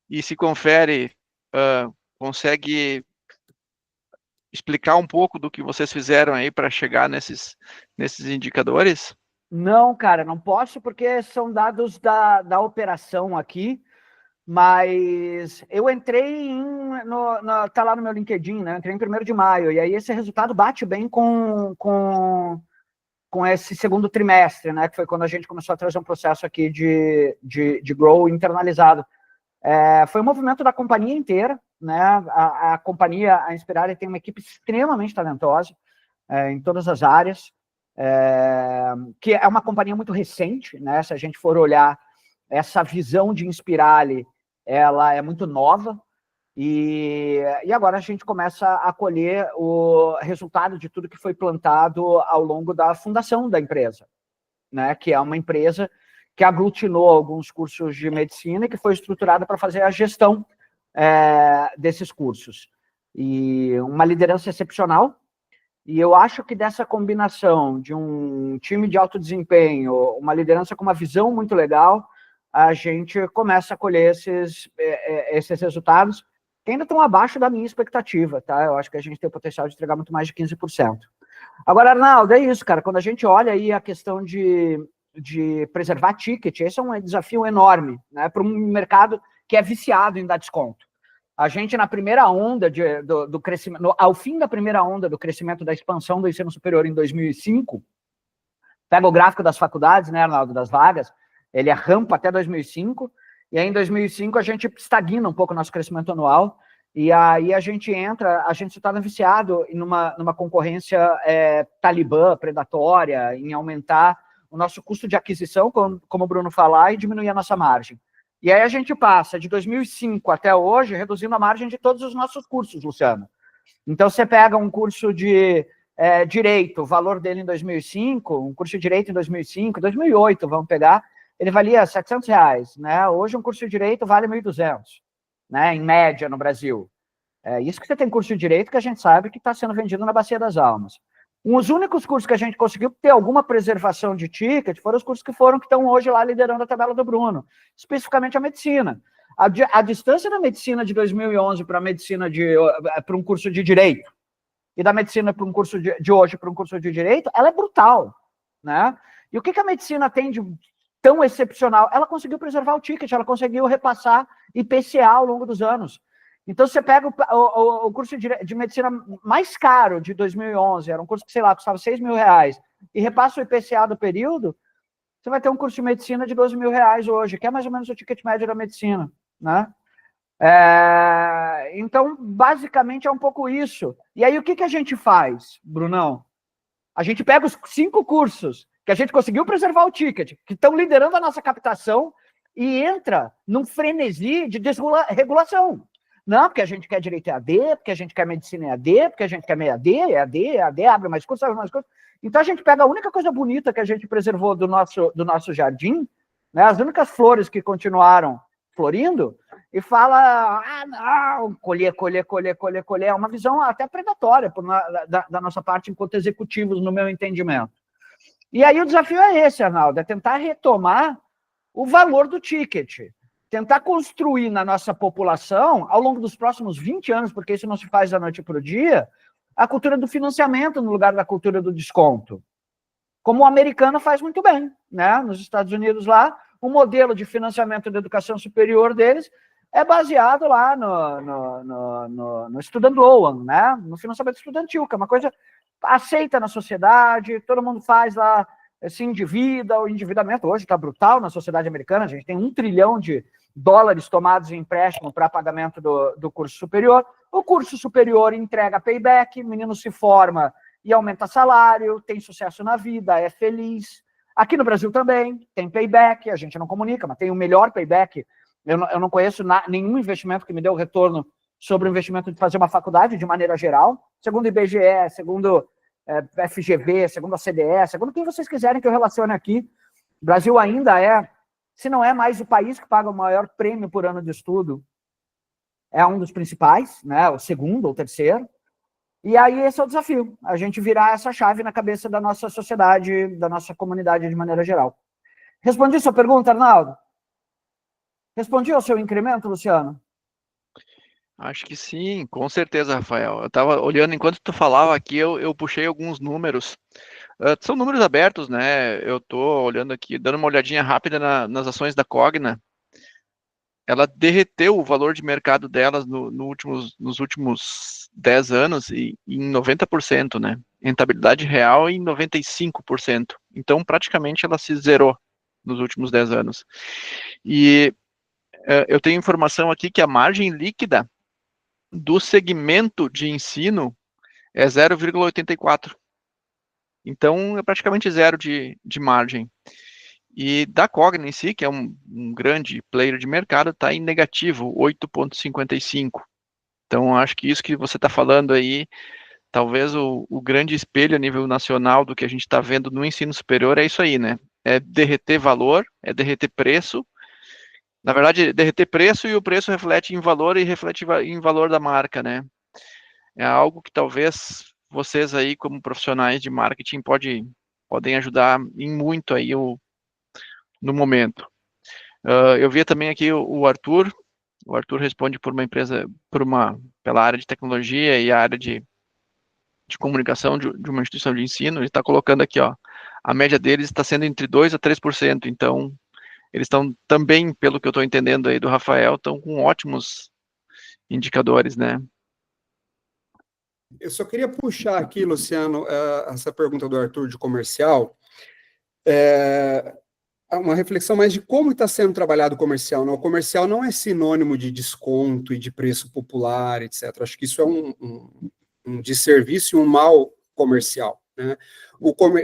E se confere, consegue explicar um pouco do que vocês fizeram aí para chegar nesses indicadores? Não, cara, não posso porque são dados da operação aqui, mas eu entrei tá lá no meu LinkedIn, né? Entrei em 1º de maio, e aí esse resultado bate bem com esse segundo trimestre, né? Que foi quando a gente começou a trazer um processo aqui de grow internalizado. Foi um movimento da companhia inteira, né? A companhia, a Inspirali, tem uma equipe extremamente talentosa em todas as áreas, que é uma companhia muito recente, né? Se a gente for olhar essa visão de Inspirali, ela é muito nova, e agora a gente começa a colher o resultado de tudo que foi plantado ao longo da fundação da empresa, né? Que é uma empresa que aglutinou alguns cursos de medicina e que foi estruturada para fazer a gestão desses cursos. E uma liderança excepcional, e eu acho que dessa combinação de um time de alto desempenho, uma liderança com uma visão muito legal, a gente começa a colher esses resultados que ainda estão abaixo da minha expectativa, tá? Eu acho que a gente tem o potencial de entregar muito mais de 15%. Agora, Arnaldo, é isso, cara, quando a gente olha aí a questão de preservar ticket, esse é um desafio enorme, né, para um mercado que é viciado em dar desconto. A gente, na primeira onda do crescimento, ao fim da primeira onda do crescimento da expansão do ensino superior em 2005, pega o gráfico das faculdades, né, Arnaldo, das vagas, ele rampa até 2005, e aí em 2005 a gente estagna um pouco o nosso crescimento anual, e aí a gente estava viciado numa concorrência talibã, predatória, em aumentar o nosso custo de aquisição, como o Bruno falar, e diminuir a nossa margem. E aí a gente passa de 2005 até hoje, reduzindo a margem de todos os nossos cursos, Luciano. Então, você pega um curso de Direito, o valor dele em 2005, um curso de Direito em 2005, 2008, vamos pegar, ele valia R$700, né? Hoje um curso de Direito vale 1.200, né? Em média no Brasil. Isso que você tem curso de Direito que a gente sabe que está sendo vendido na Bacia das Almas. Os únicos cursos que a gente conseguiu ter alguma preservação de ticket foram os cursos que estão hoje lá liderando a tabela do Bruno, especificamente a medicina. A distância da medicina de 2011 para a medicina para um curso de direito e da medicina para um curso de hoje para um curso de direito, ela é brutal, né? E o que a medicina tem de tão excepcional? Ela conseguiu preservar o ticket, ela conseguiu repassar IPCA ao longo dos anos. Então, você pega o curso de medicina mais caro de 2011, era um curso que, sei lá, custava R$6.000, e repassa o IPCA do período, você vai ter um curso de medicina de R$12.000 hoje, que é mais ou menos o ticket médio da medicina, né? Então, basicamente, é um pouco isso. E aí, o que a gente faz, Brunão? A gente pega os 5 cursos que a gente conseguiu preservar o ticket, que estão liderando a nossa captação, e entra num frenesi de desregulação. Não, porque a gente quer direito EAD, porque a gente quer medicina EAD, porque a gente quer EAD, abre mais cursos, abre mais cursos. Então, a gente pega a única coisa bonita que a gente preservou do nosso jardim, né, as únicas flores que continuaram florindo, e fala, não, colher. É uma visão até predatória da nossa parte enquanto executivos, no meu entendimento. E aí o desafio é esse, Arnaldo, é tentar retomar o valor do ticket, tentar construir na nossa população, ao longo dos próximos 20 anos, porque isso não se faz da noite para o dia, a cultura do financiamento no lugar da cultura do desconto. Como o americano faz muito bem, né? Nos Estados Unidos lá, o modelo de financiamento da educação superior deles é baseado lá no student loan, né? No financiamento estudantil, que é uma coisa aceita na sociedade, todo mundo faz lá, se endivida, o endividamento hoje está brutal na sociedade americana, a gente tem $1 trilhão tomados em empréstimo para pagamento do curso superior. O curso superior entrega payback, o menino se forma e aumenta salário, tem sucesso na vida, é feliz. Aqui no Brasil também tem payback, a gente não comunica, mas tem o melhor payback. Eu não conheço nenhum investimento que me deu retorno sobre o investimento de fazer uma faculdade de maneira geral. Segundo o IBGE, segundo FGV, segundo a CDE, segundo quem vocês quiserem que eu relacione aqui, o Brasil ainda se não é mais o país que paga o maior prêmio por ano de estudo, é um dos principais, né? O segundo ou terceiro. E aí esse é o desafio, a gente virar essa chave na cabeça da nossa sociedade, da nossa comunidade de maneira geral. Respondi sua pergunta, Arnaldo? Respondi ao seu incremento, Luciano? Acho que sim, com certeza, Rafael. Eu estava olhando, enquanto tu falava aqui, eu puxei alguns números. São números abertos, né? Eu estou olhando aqui, dando uma olhadinha rápida nas ações da Cogna. Ela derreteu o valor de mercado delas nos últimos 10 anos em 90%, né? Rentabilidade real em 95%. Então, praticamente, ela se zerou nos últimos 10 anos. E eu tenho informação aqui que a margem líquida do segmento de ensino é 0,84. Então, é praticamente zero de margem. E da Cogna em si, que é um grande player de mercado, está em negativo, 8,55. Então, acho que isso que você está falando aí, talvez o grande espelho a nível nacional do que a gente está vendo no ensino superior é isso aí, né? É derreter valor, é derreter preço. Na verdade, derreter preço e o preço reflete em valor e reflete em valor da marca, né? É algo que talvez vocês aí, como profissionais de marketing, podem ajudar em muito aí no momento. Eu vi também aqui o Arthur responde por uma empresa, pela área de tecnologia e a área de comunicação de uma instituição de ensino. Ele está colocando aqui, ó, a média deles está sendo entre 2% a 3%, então eles estão também, pelo que eu estou entendendo aí do Rafael, estão com ótimos indicadores, né? Eu só queria puxar aqui, Luciano, essa pergunta do Arthur de comercial, uma reflexão mais de como está sendo trabalhado o comercial. O comercial não é sinônimo de desconto e de preço popular, etc. Acho que isso é um desserviço e um mal comercial, né?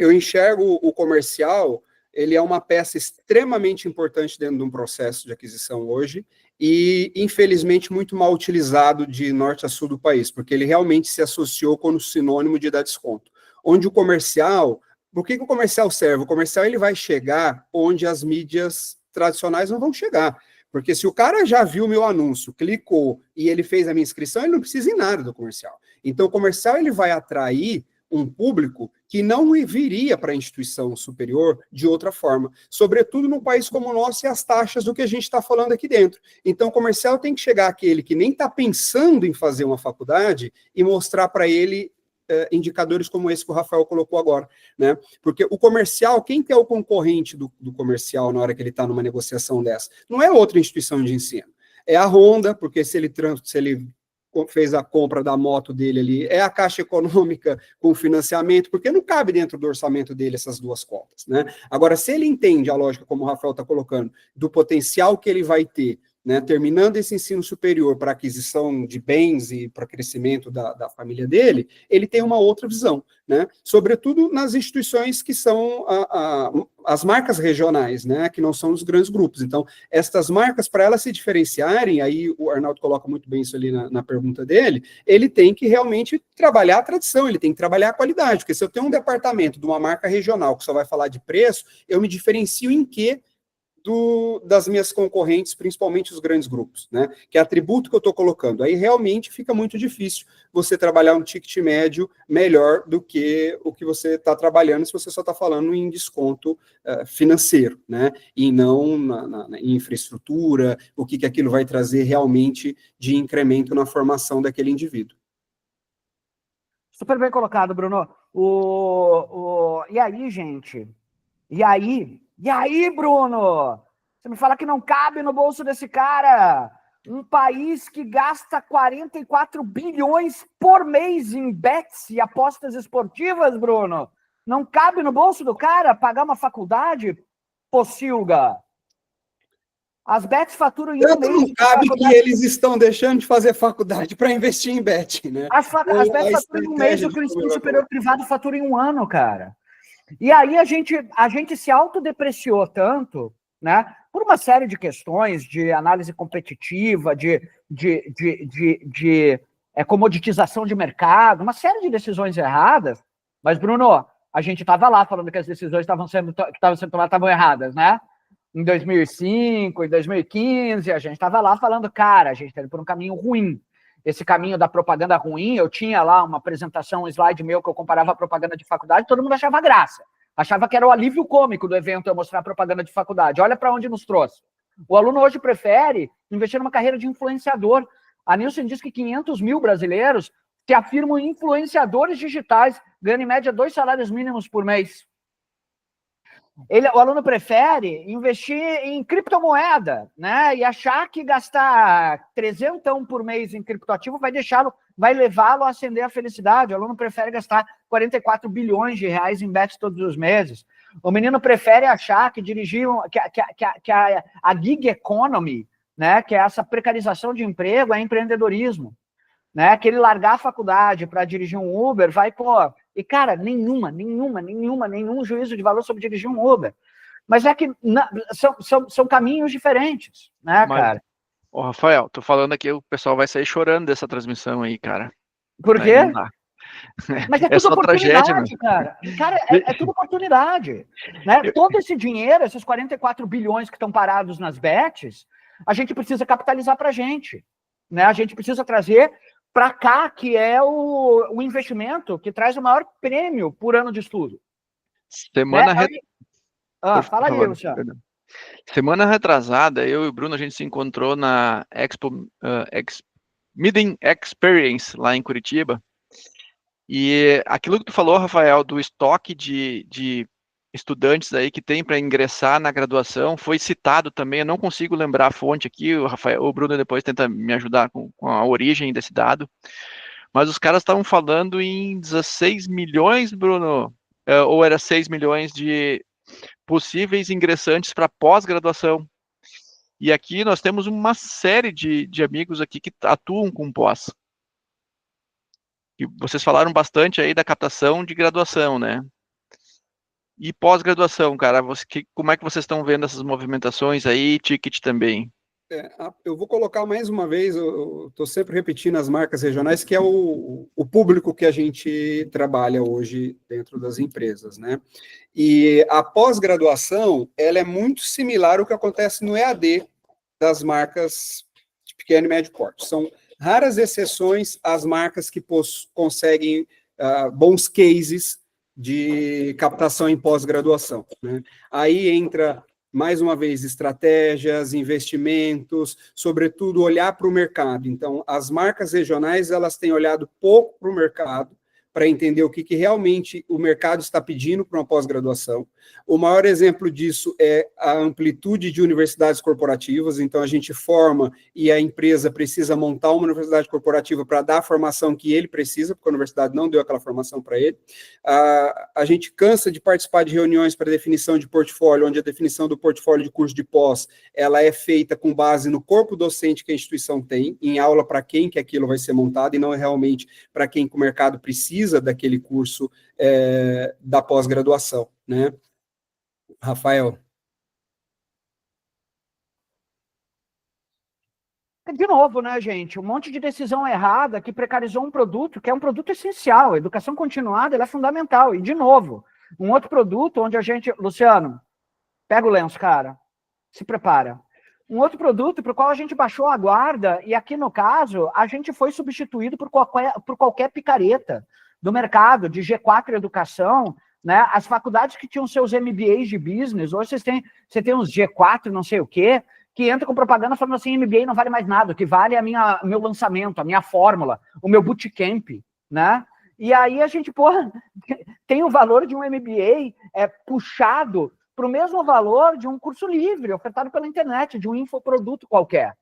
Eu enxergo o comercial, ele é uma peça extremamente importante dentro de um processo de aquisição hoje e, infelizmente, muito mal utilizado de norte a sul do país, porque ele realmente se associou com o sinônimo de dar desconto. Onde o comercial... Por que o comercial serve? O comercial ele vai chegar onde as mídias tradicionais não vão chegar. Porque se o cara já viu o meu anúncio, clicou e ele fez a minha inscrição, ele não precisa em nada do comercial. Então, o comercial ele vai atrair um público que não viria para a instituição superior de outra forma, sobretudo num país como o nosso e as taxas do que a gente está falando aqui dentro. Então, o comercial tem que chegar àquele que nem está pensando em fazer uma faculdade e mostrar para ele indicadores como esse que o Rafael colocou agora, né? Porque o comercial, quem que é o concorrente do comercial na hora que ele está numa negociação dessa? Não é outra instituição de ensino. É a Honda, porque se ele fez a compra da moto dele ali, é a Caixa Econômica com financiamento, porque não cabe dentro do orçamento dele essas duas contas, né? Agora, se ele entende a lógica, como o Rafael está colocando, do potencial que ele vai ter, né, terminando esse ensino superior para aquisição de bens e para crescimento da família dele, ele tem uma outra visão, né? Sobretudo nas instituições que são as marcas regionais, né, que não são os grandes grupos. Então, estas marcas, para elas se diferenciarem, aí o Arnaldo coloca muito bem isso ali na pergunta dele, ele tem que realmente trabalhar a tradição, ele tem que trabalhar a qualidade, porque se eu tenho um departamento de uma marca regional que só vai falar de preço, eu me diferencio em quê? Das minhas concorrentes, principalmente os grandes grupos, né? Que é atributo que eu estou colocando. Aí realmente fica muito difícil você trabalhar um ticket médio melhor do que o que você está trabalhando se você só está falando em desconto financeiro, né? E não em infraestrutura, o que aquilo vai trazer realmente de incremento na formação daquele indivíduo. Super bem colocado, Bruno. E aí, gente? E aí, Bruno? Você me fala que não cabe no bolso desse cara? Um país que gasta 44 bilhões por mês em bets e apostas esportivas, Bruno? Não cabe no bolso do cara pagar uma faculdade? Pocilga. As bets faturam em um mês. Não cabe que eles estão deixando de fazer faculdade para investir em bet, né? As bets faturam em um mês, o que o ensino superior privado fatura em um ano, cara. E aí a gente se autodepreciou tanto, né, por uma série de questões de análise competitiva, de comoditização de mercado, uma série de decisões erradas. Mas, Bruno, a gente estava lá falando que as decisões que estavam sendo tomadas estavam erradas, né? Em 2005, em 2015, a gente estava lá falando, cara, a gente está indo por um caminho ruim. Esse caminho da propaganda ruim, eu tinha lá uma apresentação, um slide meu que eu comparava a propaganda de faculdade, todo mundo achava graça. Achava que era o alívio cômico do evento eu mostrar a propaganda de faculdade. Olha para onde nos trouxe. O aluno hoje prefere investir numa carreira de influenciador. A Nielsen diz que 500 mil brasileiros se afirmam influenciadores digitais, ganhando em média 2 salários mínimos por mês. O aluno prefere investir em criptomoeda, né? E achar que gastar 300 por mês em criptoativo vai levá-lo a ascender a felicidade. O aluno prefere gastar 44 bilhões de reais em bets todos os meses. O menino prefere achar que a gig economy, né? Que é essa precarização de emprego, é empreendedorismo, né? Que ele largar a faculdade para dirigir um Uber vai, E, cara, nenhum juízo de valor sobre dirigir um Uber. Mas é que são caminhos diferentes, né, cara? Ô, Rafael, tô falando aqui, o pessoal vai sair chorando dessa transmissão aí, cara. Por quê? Mas é tudo oportunidade, tragédia, né? cara. Cara, é tudo oportunidade. Né? Todo esse dinheiro, esses 44 bilhões que estão parados nas bets, a gente precisa capitalizar pra gente. Né? A gente precisa trazer para cá, que é o investimento que traz o maior prêmio por ano de estudo. Fala aí, Luciano. Semana retrasada, eu e o Bruno, a gente se encontrou na Meeting Experience, lá em Curitiba, e aquilo que tu falou, Rafael, do estoque de estudantes aí que tem para ingressar na graduação, foi citado também, eu não consigo lembrar a fonte aqui, o Bruno depois tenta me ajudar com a origem desse dado, mas os caras estavam falando em 16 milhões, Bruno, ou era 6 milhões de possíveis ingressantes para pós-graduação. E aqui nós temos uma série de amigos aqui que atuam com pós. E vocês falaram bastante aí da captação de graduação, né? E pós-graduação, cara, como é que vocês estão vendo essas movimentações aí, ticket também? Eu vou colocar mais uma vez, eu estou sempre repetindo as marcas regionais, que é o público que a gente trabalha hoje dentro das empresas, né? E a pós-graduação, ela é muito similar ao que acontece no EAD das marcas de pequeno e médio porte. São raras exceções as marcas que conseguem bons cases de captação em pós-graduação, né? Aí entra, mais uma vez, estratégias, investimentos, sobretudo olhar para o mercado. Então, as marcas regionais, elas têm olhado pouco para o mercado, para entender o que realmente o mercado está pedindo para uma pós-graduação. O maior exemplo disso é a amplitude de universidades corporativas. Então, a gente forma e a empresa precisa montar uma universidade corporativa para dar a formação que ele precisa, porque a universidade não deu aquela formação para ele. A gente cansa de participar de reuniões para definição de portfólio, onde a definição do portfólio de curso de pós, ela é feita com base no corpo docente que a instituição tem, em aula para quem que aquilo vai ser montado, e não é realmente para quem que o mercado precisa daquele curso da pós-graduação, né? Rafael. De novo, né, gente? Um monte de decisão errada que precarizou um produto que é um produto essencial. A educação continuada ela é fundamental. E, de novo, um outro produto onde a gente... Luciano, pega o lenço, cara. Se prepara. Um outro produto para o qual a gente baixou a guarda, e aqui no caso, a gente foi substituído por qualquer picareta do mercado, de G4 Educação, né? As faculdades que tinham seus MBAs de business, hoje você tem uns G4, não sei o quê, que entra com propaganda falando assim, MBA não vale mais nada, o que vale é o meu lançamento, a minha fórmula, o meu bootcamp, né? E aí a gente, tem o valor de um MBA puxado para o mesmo valor de um curso livre, ofertado pela internet, de um infoproduto qualquer.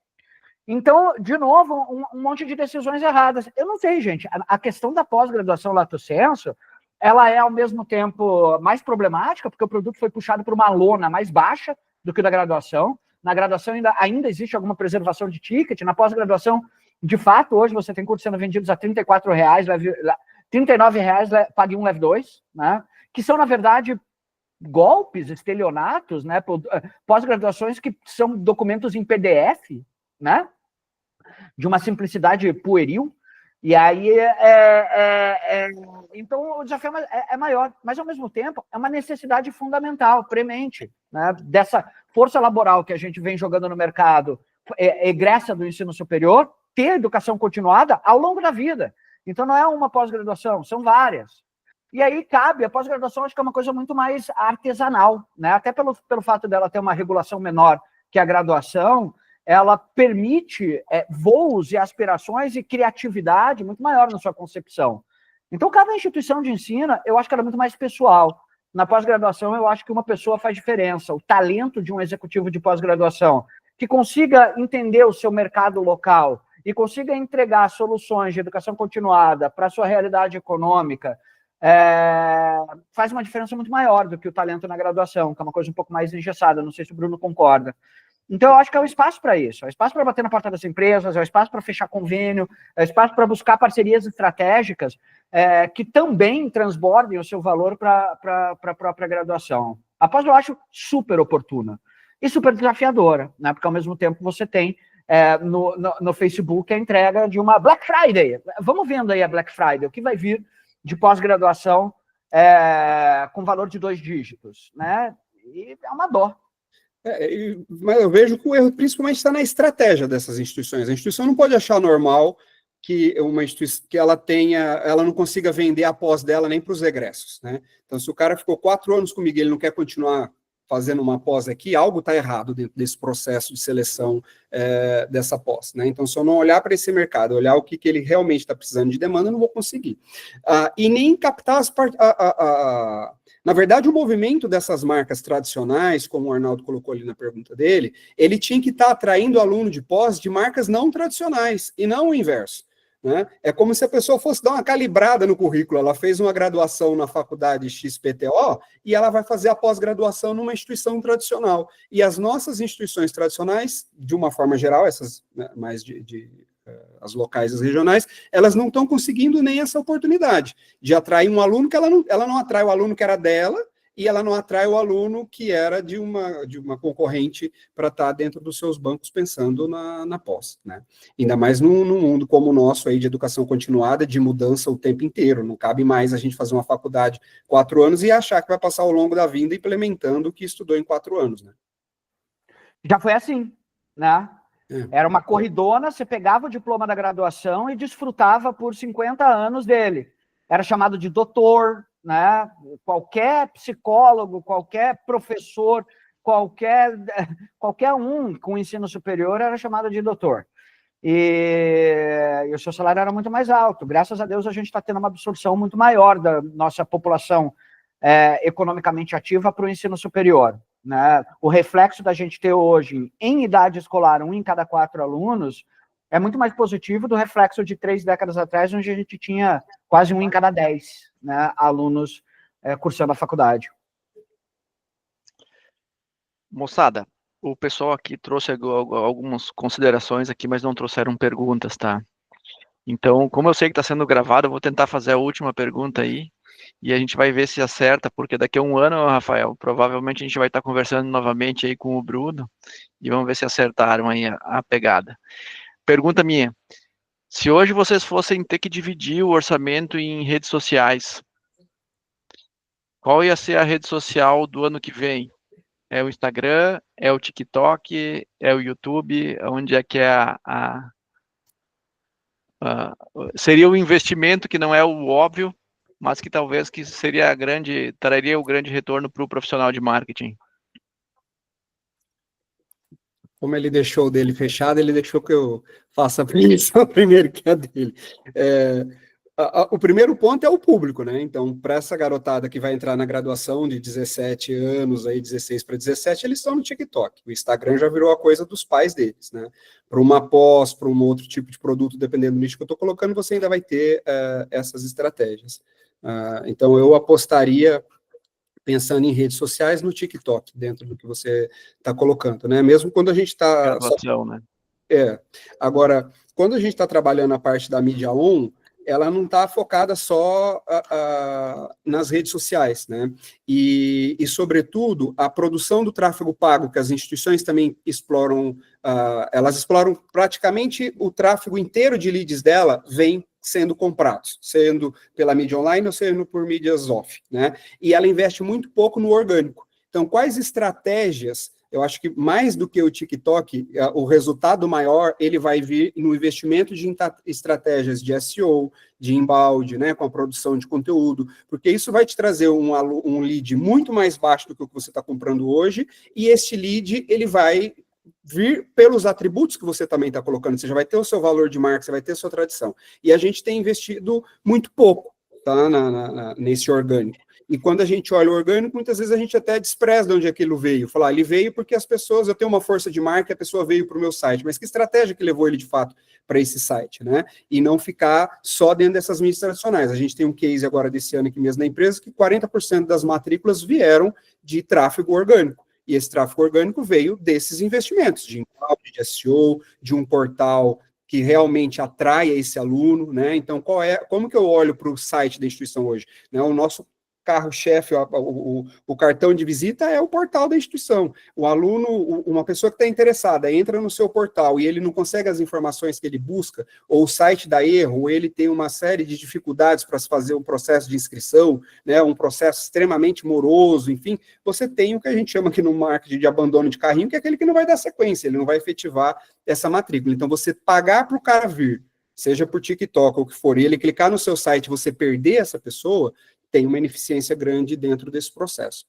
Então, de novo, um monte de decisões erradas. Eu não sei, gente, a questão da pós-graduação lato sensu, ela é, ao mesmo tempo, mais problemática, porque o produto foi puxado por uma lona mais baixa do que da graduação. Na graduação ainda existe alguma preservação de ticket. Na pós-graduação, de fato, hoje você tem cursos sendo vendidos a R$ 34,00, R$ 39,00, pague um, leve dois, né? Que são, na verdade, golpes, estelionatos, né? Pós-graduações que são documentos em PDF, né? De uma simplicidade pueril. E aí, então, o desafio é maior, mas, ao mesmo tempo, é uma necessidade fundamental, premente, né, dessa força laboral que a gente vem jogando no mercado, egressa do ensino superior, ter educação continuada ao longo da vida. Então, não é uma pós-graduação, são várias. E aí cabe, a pós-graduação acho que é uma coisa muito mais artesanal, né, até pelo fato dela ter uma regulação menor que a graduação, ela permite voos e aspirações e criatividade muito maior na sua concepção. Então, cada instituição de ensino, eu acho que ela é muito mais pessoal. Na pós-graduação, eu acho que uma pessoa faz diferença. O talento de um executivo de pós-graduação, que consiga entender o seu mercado local e consiga entregar soluções de educação continuada para a sua realidade econômica, faz uma diferença muito maior do que o talento na graduação, que é uma coisa um pouco mais engessada. Não sei se o Bruno concorda. Então, eu acho que é um espaço para isso, é um espaço para bater na porta das empresas, é um espaço para fechar convênio, é um espaço para buscar parcerias estratégicas que também transbordem o seu valor para a própria graduação. A pós eu acho super oportuna e super desafiadora, né? Porque, ao mesmo tempo, você tem no Facebook a entrega de uma Black Friday. Vamos vendo aí a Black Friday, o que vai vir de pós-graduação com valor de 2 dígitos, né? E é uma dó. Mas eu vejo que o erro principalmente está na estratégia dessas instituições. A instituição não pode achar normal que uma instituição que ela não consiga vender a pós dela nem para os egressos, né? Então, se o cara ficou 4 anos comigo e ele não quer continuar fazendo uma pós aqui, algo está errado dentro desse processo de seleção dessa pós, né? Então, se eu não olhar para esse mercado, olhar o que ele realmente está precisando de demanda, eu não vou conseguir. E nem captar na verdade, o movimento dessas marcas tradicionais, como o Arnaldo colocou ali na pergunta dele, ele tinha que estar atraindo aluno de pós de marcas não tradicionais, e não o inverso, né? É como se a pessoa fosse dar uma calibrada no currículo. Ela fez uma graduação na faculdade XPTO e ela vai fazer a pós-graduação numa instituição tradicional. E as nossas instituições tradicionais, de uma forma geral, essas, né, mais as locais, as regionais, elas não estão conseguindo nem essa oportunidade de atrair um aluno que ela não atrai o aluno que era dela, e ela não atrai o aluno que era de uma concorrente para estar dentro dos seus bancos pensando na pós, né? Ainda mais num mundo como o nosso aí de educação continuada, de mudança o tempo inteiro. Não cabe mais a gente fazer uma faculdade 4 anos e achar que vai passar ao longo da vida implementando o que estudou em 4 anos, né? Já foi assim, né? Era uma corridona, você pegava o diploma da graduação e desfrutava por 50 anos dele. era chamado de doutor, né? Qualquer psicólogo, qualquer professor, qualquer um com ensino superior era chamado de doutor. E o seu salário era muito mais alto. Graças a Deus, a gente está tendo uma absorção muito maior da nossa população economicamente ativa para o ensino superior, né? O reflexo da gente ter hoje, em idade escolar, 1 em cada 4 alunos, é muito mais positivo do reflexo de 3 décadas atrás, onde a gente tinha quase 1 em cada 10, né, alunos cursando a faculdade. Moçada, o pessoal aqui trouxe algumas considerações aqui, mas não trouxeram perguntas, tá? Então, como eu sei que está sendo gravado, eu vou tentar fazer a última pergunta aí, e a gente vai ver se acerta, porque daqui a um ano, Rafael, provavelmente a gente vai estar conversando novamente aí com o Bruno, e vamos ver se acertaram aí a pegada. Pergunta minha, se hoje vocês fossem ter que dividir o orçamento em redes sociais, qual ia ser a rede social do ano que vem? É o Instagram, é o TikTok, é o YouTube, onde é que é seria o investimento que não é o óbvio, mas que talvez que seria traria o grande retorno para o profissional de marketing. Como ele deixou o dele fechado, ele deixou que eu faça a definição primeiro, que é a dele. O primeiro ponto é o público, né? Então, para essa garotada que vai entrar na graduação de 17 anos, aí 16 para 17, eles estão no TikTok. O Instagram já virou a coisa dos pais deles, né? Para uma pós, para um outro tipo de produto, dependendo do nicho que eu estou colocando, você ainda vai ter essas estratégias. Então, eu apostaria, pensando em redes sociais, no TikTok, dentro do que você está colocando, né? Mesmo quando a gente está... Graduação, né? Agora, quando a gente está trabalhando a parte da mídia on, ela não está focada só nas redes sociais, né? E, sobretudo, a produção do tráfego pago, que as instituições também exploram, elas exploram praticamente o tráfego inteiro de leads dela, vem sendo comprados, sendo pela mídia online ou sendo por mídias off, né? E ela investe muito pouco no orgânico. Então, quais estratégias... Eu acho que mais do que o TikTok, o resultado maior, ele vai vir no investimento de estratégias de SEO, de inbound, né, com a produção de conteúdo, porque isso vai te trazer um lead muito mais baixo do que o que você está comprando hoje, e este lead, ele vai vir pelos atributos que você também está colocando, você já vai ter o seu valor de marca, você vai ter a sua tradição. E a gente tem investido muito pouco, tá, nesse orgânico. E quando a gente olha o orgânico, muitas vezes a gente até despreza de onde aquilo veio. Falar, ele veio porque as pessoas, eu tenho uma força de marca, a pessoa veio para o meu site, mas que estratégia que levou ele, de fato, para esse site, né? E não ficar só dentro dessas mídias tradicionais. A gente tem um case agora desse ano aqui mesmo na empresa, que 40% das matrículas vieram de tráfego orgânico. E esse tráfego orgânico veio desses investimentos, de inbound, de SEO, de um portal que realmente atraia esse aluno, né? Então, como que eu olho para o site da instituição hoje? Né? O nosso carro-chefe, o cartão de visita é o portal da instituição. O aluno, uma pessoa que está interessada, entra no seu portal e ele não consegue as informações que ele busca, ou o site dá erro, ou ele tem uma série de dificuldades para se fazer um processo de inscrição, né, um processo extremamente moroso, enfim, você tem o que a gente chama aqui no marketing de abandono de carrinho, que é aquele que não vai dar sequência, ele não vai efetivar essa matrícula. Então, você pagar para o cara vir, seja por TikTok ou o que for, e ele clicar no seu site, você perder essa pessoa, tem uma ineficiência grande dentro desse processo.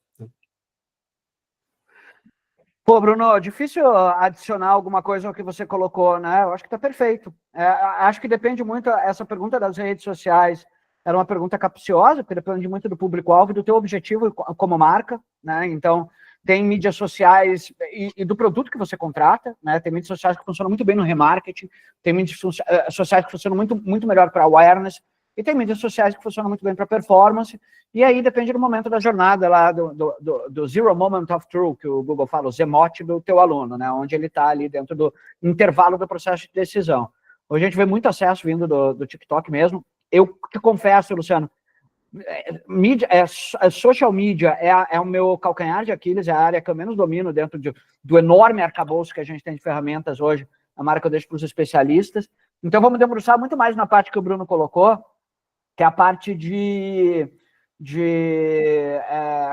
Pô, Bruno, difícil adicionar alguma coisa ao que você colocou, né? Eu acho que está perfeito. Acho que depende muito, essa pergunta das redes sociais era uma pergunta capciosa, porque depende muito do público-alvo e do teu objetivo como marca, né? Então, tem mídias sociais e do produto que você contrata, né? Tem mídias sociais que funcionam muito bem no remarketing, tem mídias sociais que funcionam muito melhor para awareness, e tem mídias sociais que funcionam muito bem para performance, e aí depende do momento da jornada lá, do Zero Moment of Truth, que o Google fala, o ZMOT do teu aluno, né, onde ele está ali dentro do intervalo do processo de decisão. Hoje a gente vê muito acesso vindo do TikTok mesmo. Eu te confesso, Luciano, social media é o meu calcanhar de Aquiles, é a área que eu menos domino dentro do enorme arcabouço que a gente tem de ferramentas hoje, a marca eu deixo para os especialistas. Então vamos debruçar muito mais na parte que o Bruno colocou, que é a parte de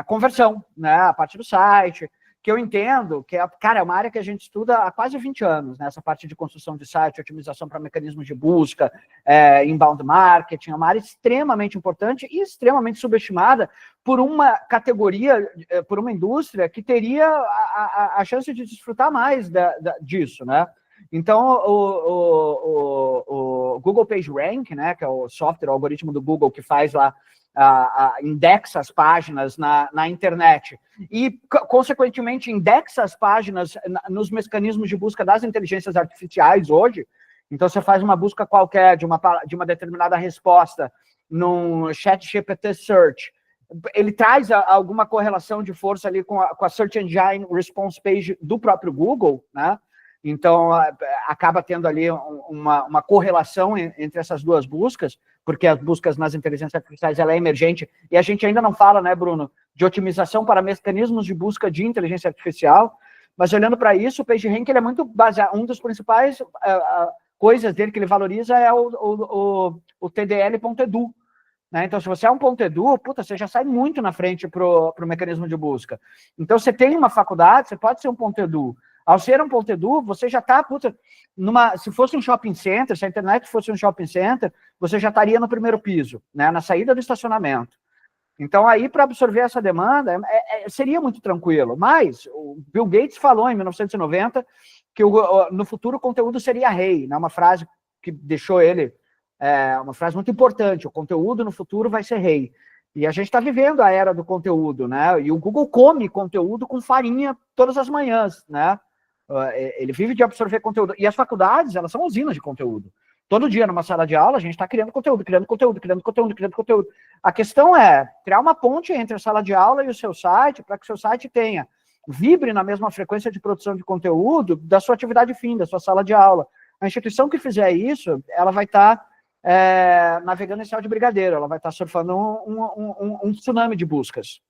conversão, né? A parte do site, que eu entendo que é uma área que a gente estuda há quase 20 anos, né? Essa parte de construção de site, otimização para mecanismos de busca, inbound marketing, é uma área extremamente importante e extremamente subestimada por uma categoria, por uma indústria que teria a chance de desfrutar mais disso, né? Então, o Google PageRank, né, que é o software, o algoritmo do Google que faz lá, indexa as páginas na internet e, consequentemente, indexa as páginas nos mecanismos de busca das inteligências artificiais hoje. Então, você faz uma busca qualquer de uma determinada resposta num ChatGPT Search, ele traz alguma correlação de força ali com a Search Engine Response Page do próprio Google, né? Então, acaba tendo ali uma correlação entre essas duas buscas, porque as buscas nas inteligências artificiais ela é emergente, e a gente ainda não fala, né, Bruno, de otimização para mecanismos de busca de inteligência artificial, mas olhando para isso, o PageRank ele é muito baseado, um dos principais coisas dele que ele valoriza é o TDL.edu, né? Então, se você é um .edu, você já sai muito na frente para o mecanismo de busca. Então, você tem uma faculdade, você pode ser um .edu. Ao ser um .edu, você já está, se fosse um shopping center, se a internet fosse um shopping center, você já estaria no primeiro piso, né, na saída do estacionamento. Então, aí, para absorver essa demanda, seria muito tranquilo. Mas o Bill Gates falou em 1990 que no futuro o conteúdo seria rei, né, uma frase que deixou ele, uma frase muito importante, o conteúdo no futuro vai ser rei. E a gente está vivendo a era do conteúdo, né? E o Google come conteúdo com farinha todas as manhãs, né? Ele vive de absorver conteúdo. E as faculdades, elas são usinas de conteúdo. Todo dia, numa sala de aula, a gente está criando conteúdo. A questão é criar uma ponte entre a sala de aula e o seu site, para que o seu site vibre na mesma frequência de produção de conteúdo da sua atividade fim, da sua sala de aula. A instituição que fizer isso, ela vai estar navegando em céu de brigadeiro, ela vai estar surfando um tsunami de buscas.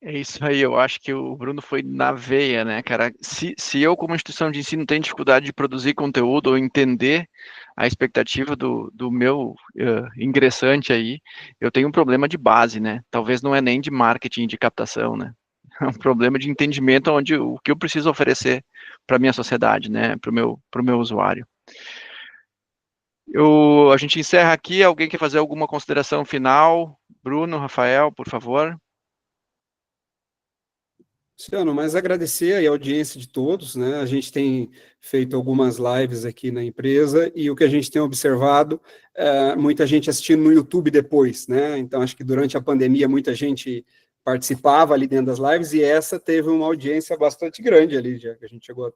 É isso aí, eu acho que o Bruno foi na veia, né, cara? Se eu, como instituição de ensino, tenho dificuldade de produzir conteúdo ou entender a expectativa do meu ingressante aí, eu tenho um problema de base, né? Talvez não é nem de marketing, de captação, né? É um problema de entendimento onde o que eu preciso oferecer para a minha sociedade, né? Para o meu usuário. A gente encerra aqui. Alguém quer fazer alguma consideração final? Bruno, Rafael, por favor. Luciano, mas agradecer a audiência de todos, né? A gente tem feito algumas lives aqui na empresa e o que a gente tem observado, muita gente assistindo no YouTube depois, né? Então, acho que durante a pandemia muita gente participava ali dentro das lives e essa teve uma audiência bastante grande ali, já que a gente chegou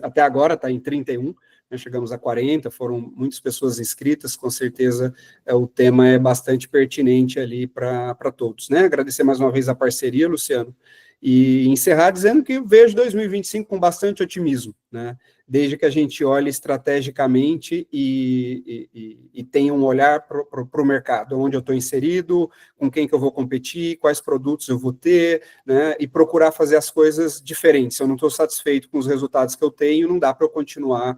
até agora, está em 31, né? Chegamos a 40, foram muitas pessoas inscritas, com certeza o tema é bastante pertinente ali para todos, né? Agradecer mais uma vez a parceria, Luciano, e encerrar dizendo que eu vejo 2025 com bastante otimismo, né? Desde que a gente olhe estrategicamente e tenha um olhar para o mercado, onde eu estou inserido, com quem que eu vou competir, quais produtos eu vou ter, né? E procurar fazer as coisas diferentes. Se eu não estou satisfeito com os resultados que eu tenho, não dá para eu continuar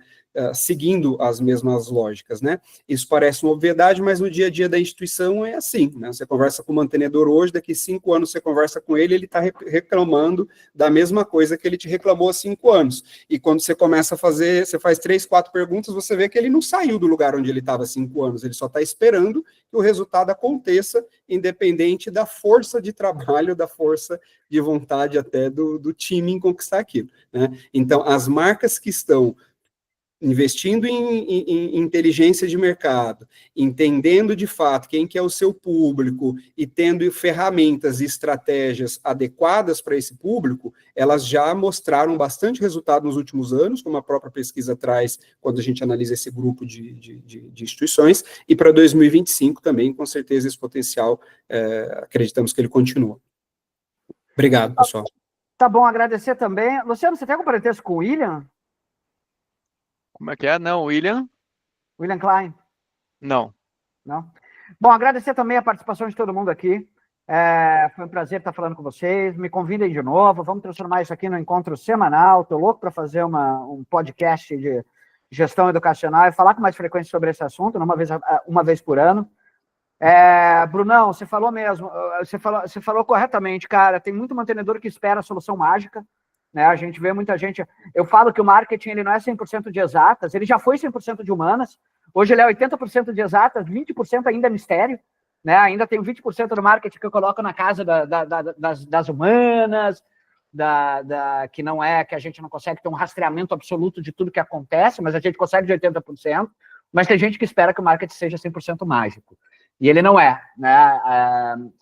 seguindo as mesmas lógicas, né? Isso parece uma obviedade, mas no dia a dia da instituição é assim, né? Você conversa com o mantenedor hoje, daqui 5 anos você conversa com ele está reclamando da mesma coisa que ele te reclamou há 5 anos. E quando você começa a fazer, você faz 3, 4 perguntas, você vê que ele não saiu do lugar onde ele estava há 5 anos, ele só está esperando que o resultado aconteça, independente da força de trabalho, da força de vontade até do time em conquistar aquilo, né? Então, as marcas que estão investindo em inteligência de mercado, entendendo de fato quem que é o seu público e tendo ferramentas e estratégias adequadas para esse público, elas já mostraram bastante resultado nos últimos anos, como a própria pesquisa traz quando a gente analisa esse grupo de instituições, e para 2025 também, com certeza, esse potencial, acreditamos que ele continua. Obrigado, pessoal. Tá bom, agradecer também. Luciano, você tem algum parentesco com o William? Como é que é? Não, William Klein? Não. Não? Bom, agradecer também a participação de todo mundo aqui. Foi um prazer estar falando com vocês. Me convidem de novo. Vamos transformar isso aqui num encontro semanal. Estou louco para fazer um podcast de gestão educacional e falar com mais frequência sobre esse assunto, uma vez por ano. Brunão, você falou mesmo. Você falou corretamente, cara. Tem muito mantenedor que espera a solução mágica. né? A gente vê muita gente... Eu falo que o marketing ele não é 100% de exatas, ele já foi 100% de humanas, hoje ele é 80% de exatas, 20% ainda é mistério, né? Ainda tem 20% do marketing que eu coloco na casa das humanas, que não é, que a gente não consegue ter um rastreamento absoluto de tudo que acontece, mas a gente consegue de 80%, mas tem gente que espera que o marketing seja 100% mágico. E ele não é, né?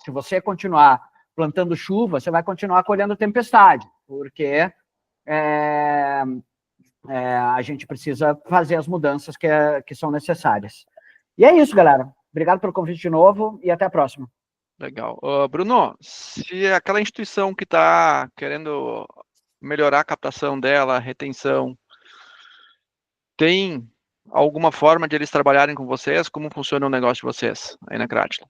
Se você continuar plantando chuva, você vai continuar colhendo tempestade, porque a gente precisa fazer as mudanças que são necessárias. E é isso, galera. Obrigado pelo convite de novo e até a próxima. Legal. Bruno, se aquela instituição que está querendo melhorar a captação dela, a retenção, tem alguma forma de eles trabalharem com vocês? Como funciona o negócio de vocês aí na Cratylon?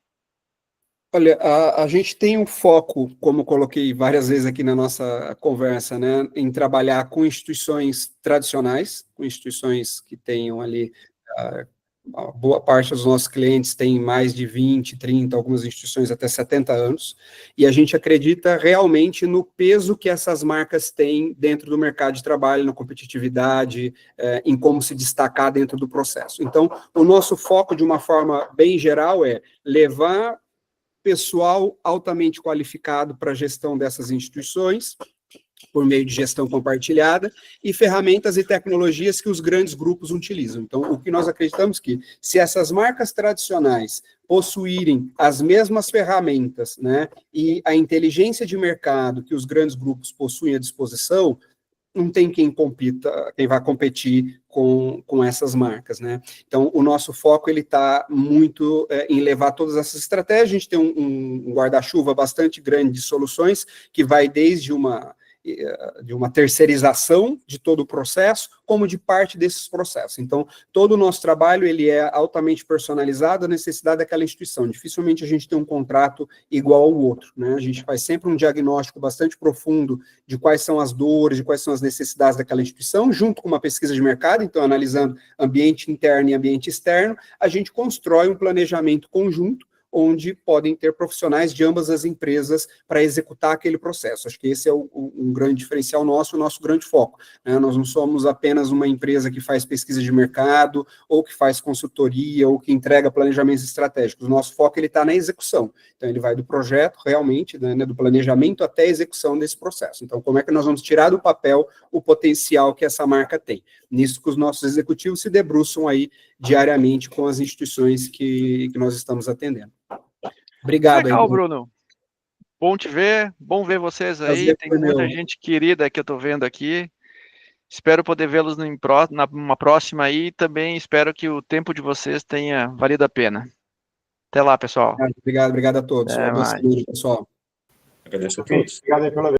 Olha, a gente tem um foco, como eu coloquei várias vezes aqui na nossa conversa, né, em trabalhar com instituições tradicionais, com instituições que tenham ali, a boa parte dos nossos clientes tem mais de 20, 30, algumas instituições até 70 anos, e a gente acredita realmente no peso que essas marcas têm dentro do mercado de trabalho, na competitividade, em como se destacar dentro do processo. Então, o nosso foco, de uma forma bem geral, é levar pessoal altamente qualificado para a gestão dessas instituições, por meio de gestão compartilhada, e ferramentas e tecnologias que os grandes grupos utilizam. Então, o que nós acreditamos que, se essas marcas tradicionais possuírem as mesmas ferramentas, né, e a inteligência de mercado que os grandes grupos possuem à disposição, não tem quem vai competir com essas marcas, né? Então, o nosso foco, ele está muito em levar todas essas estratégias. A gente tem um guarda-chuva bastante grande de soluções, que vai desde uma terceirização de todo o processo, como de parte desses processos. Então, todo o nosso trabalho, ele é altamente personalizado à necessidade daquela instituição. Dificilmente a gente tem um contrato igual ao outro, né? A gente faz sempre um diagnóstico bastante profundo de quais são as dores, de quais são as necessidades daquela instituição, junto com uma pesquisa de mercado. Então, analisando ambiente interno e ambiente externo, a gente constrói um planejamento conjunto, onde podem ter profissionais de ambas as empresas para executar aquele processo. Acho que esse é um grande diferencial nosso, o nosso grande foco, né? Nós não somos apenas uma empresa que faz pesquisa de mercado, ou que faz consultoria, ou que entrega planejamentos estratégicos. O nosso foco está na execução. Então, ele vai do projeto, realmente, né, do planejamento até a execução desse processo. Então, como é que nós vamos tirar do papel o potencial que essa marca tem? Nisso que os nossos executivos se debruçam aí diariamente com as instituições que nós estamos atendendo. Obrigado. Legal, aí, Bruno. Bom te ver, bom ver vocês aí. Prazer Tem muita gente querida que eu estou vendo aqui. Espero poder vê-los numa próxima aí. Também espero que o tempo de vocês tenha valido a pena. Até lá, pessoal. Obrigado a todos. Até mais. Pessoal. Agradeço a todos. Obrigado aí pela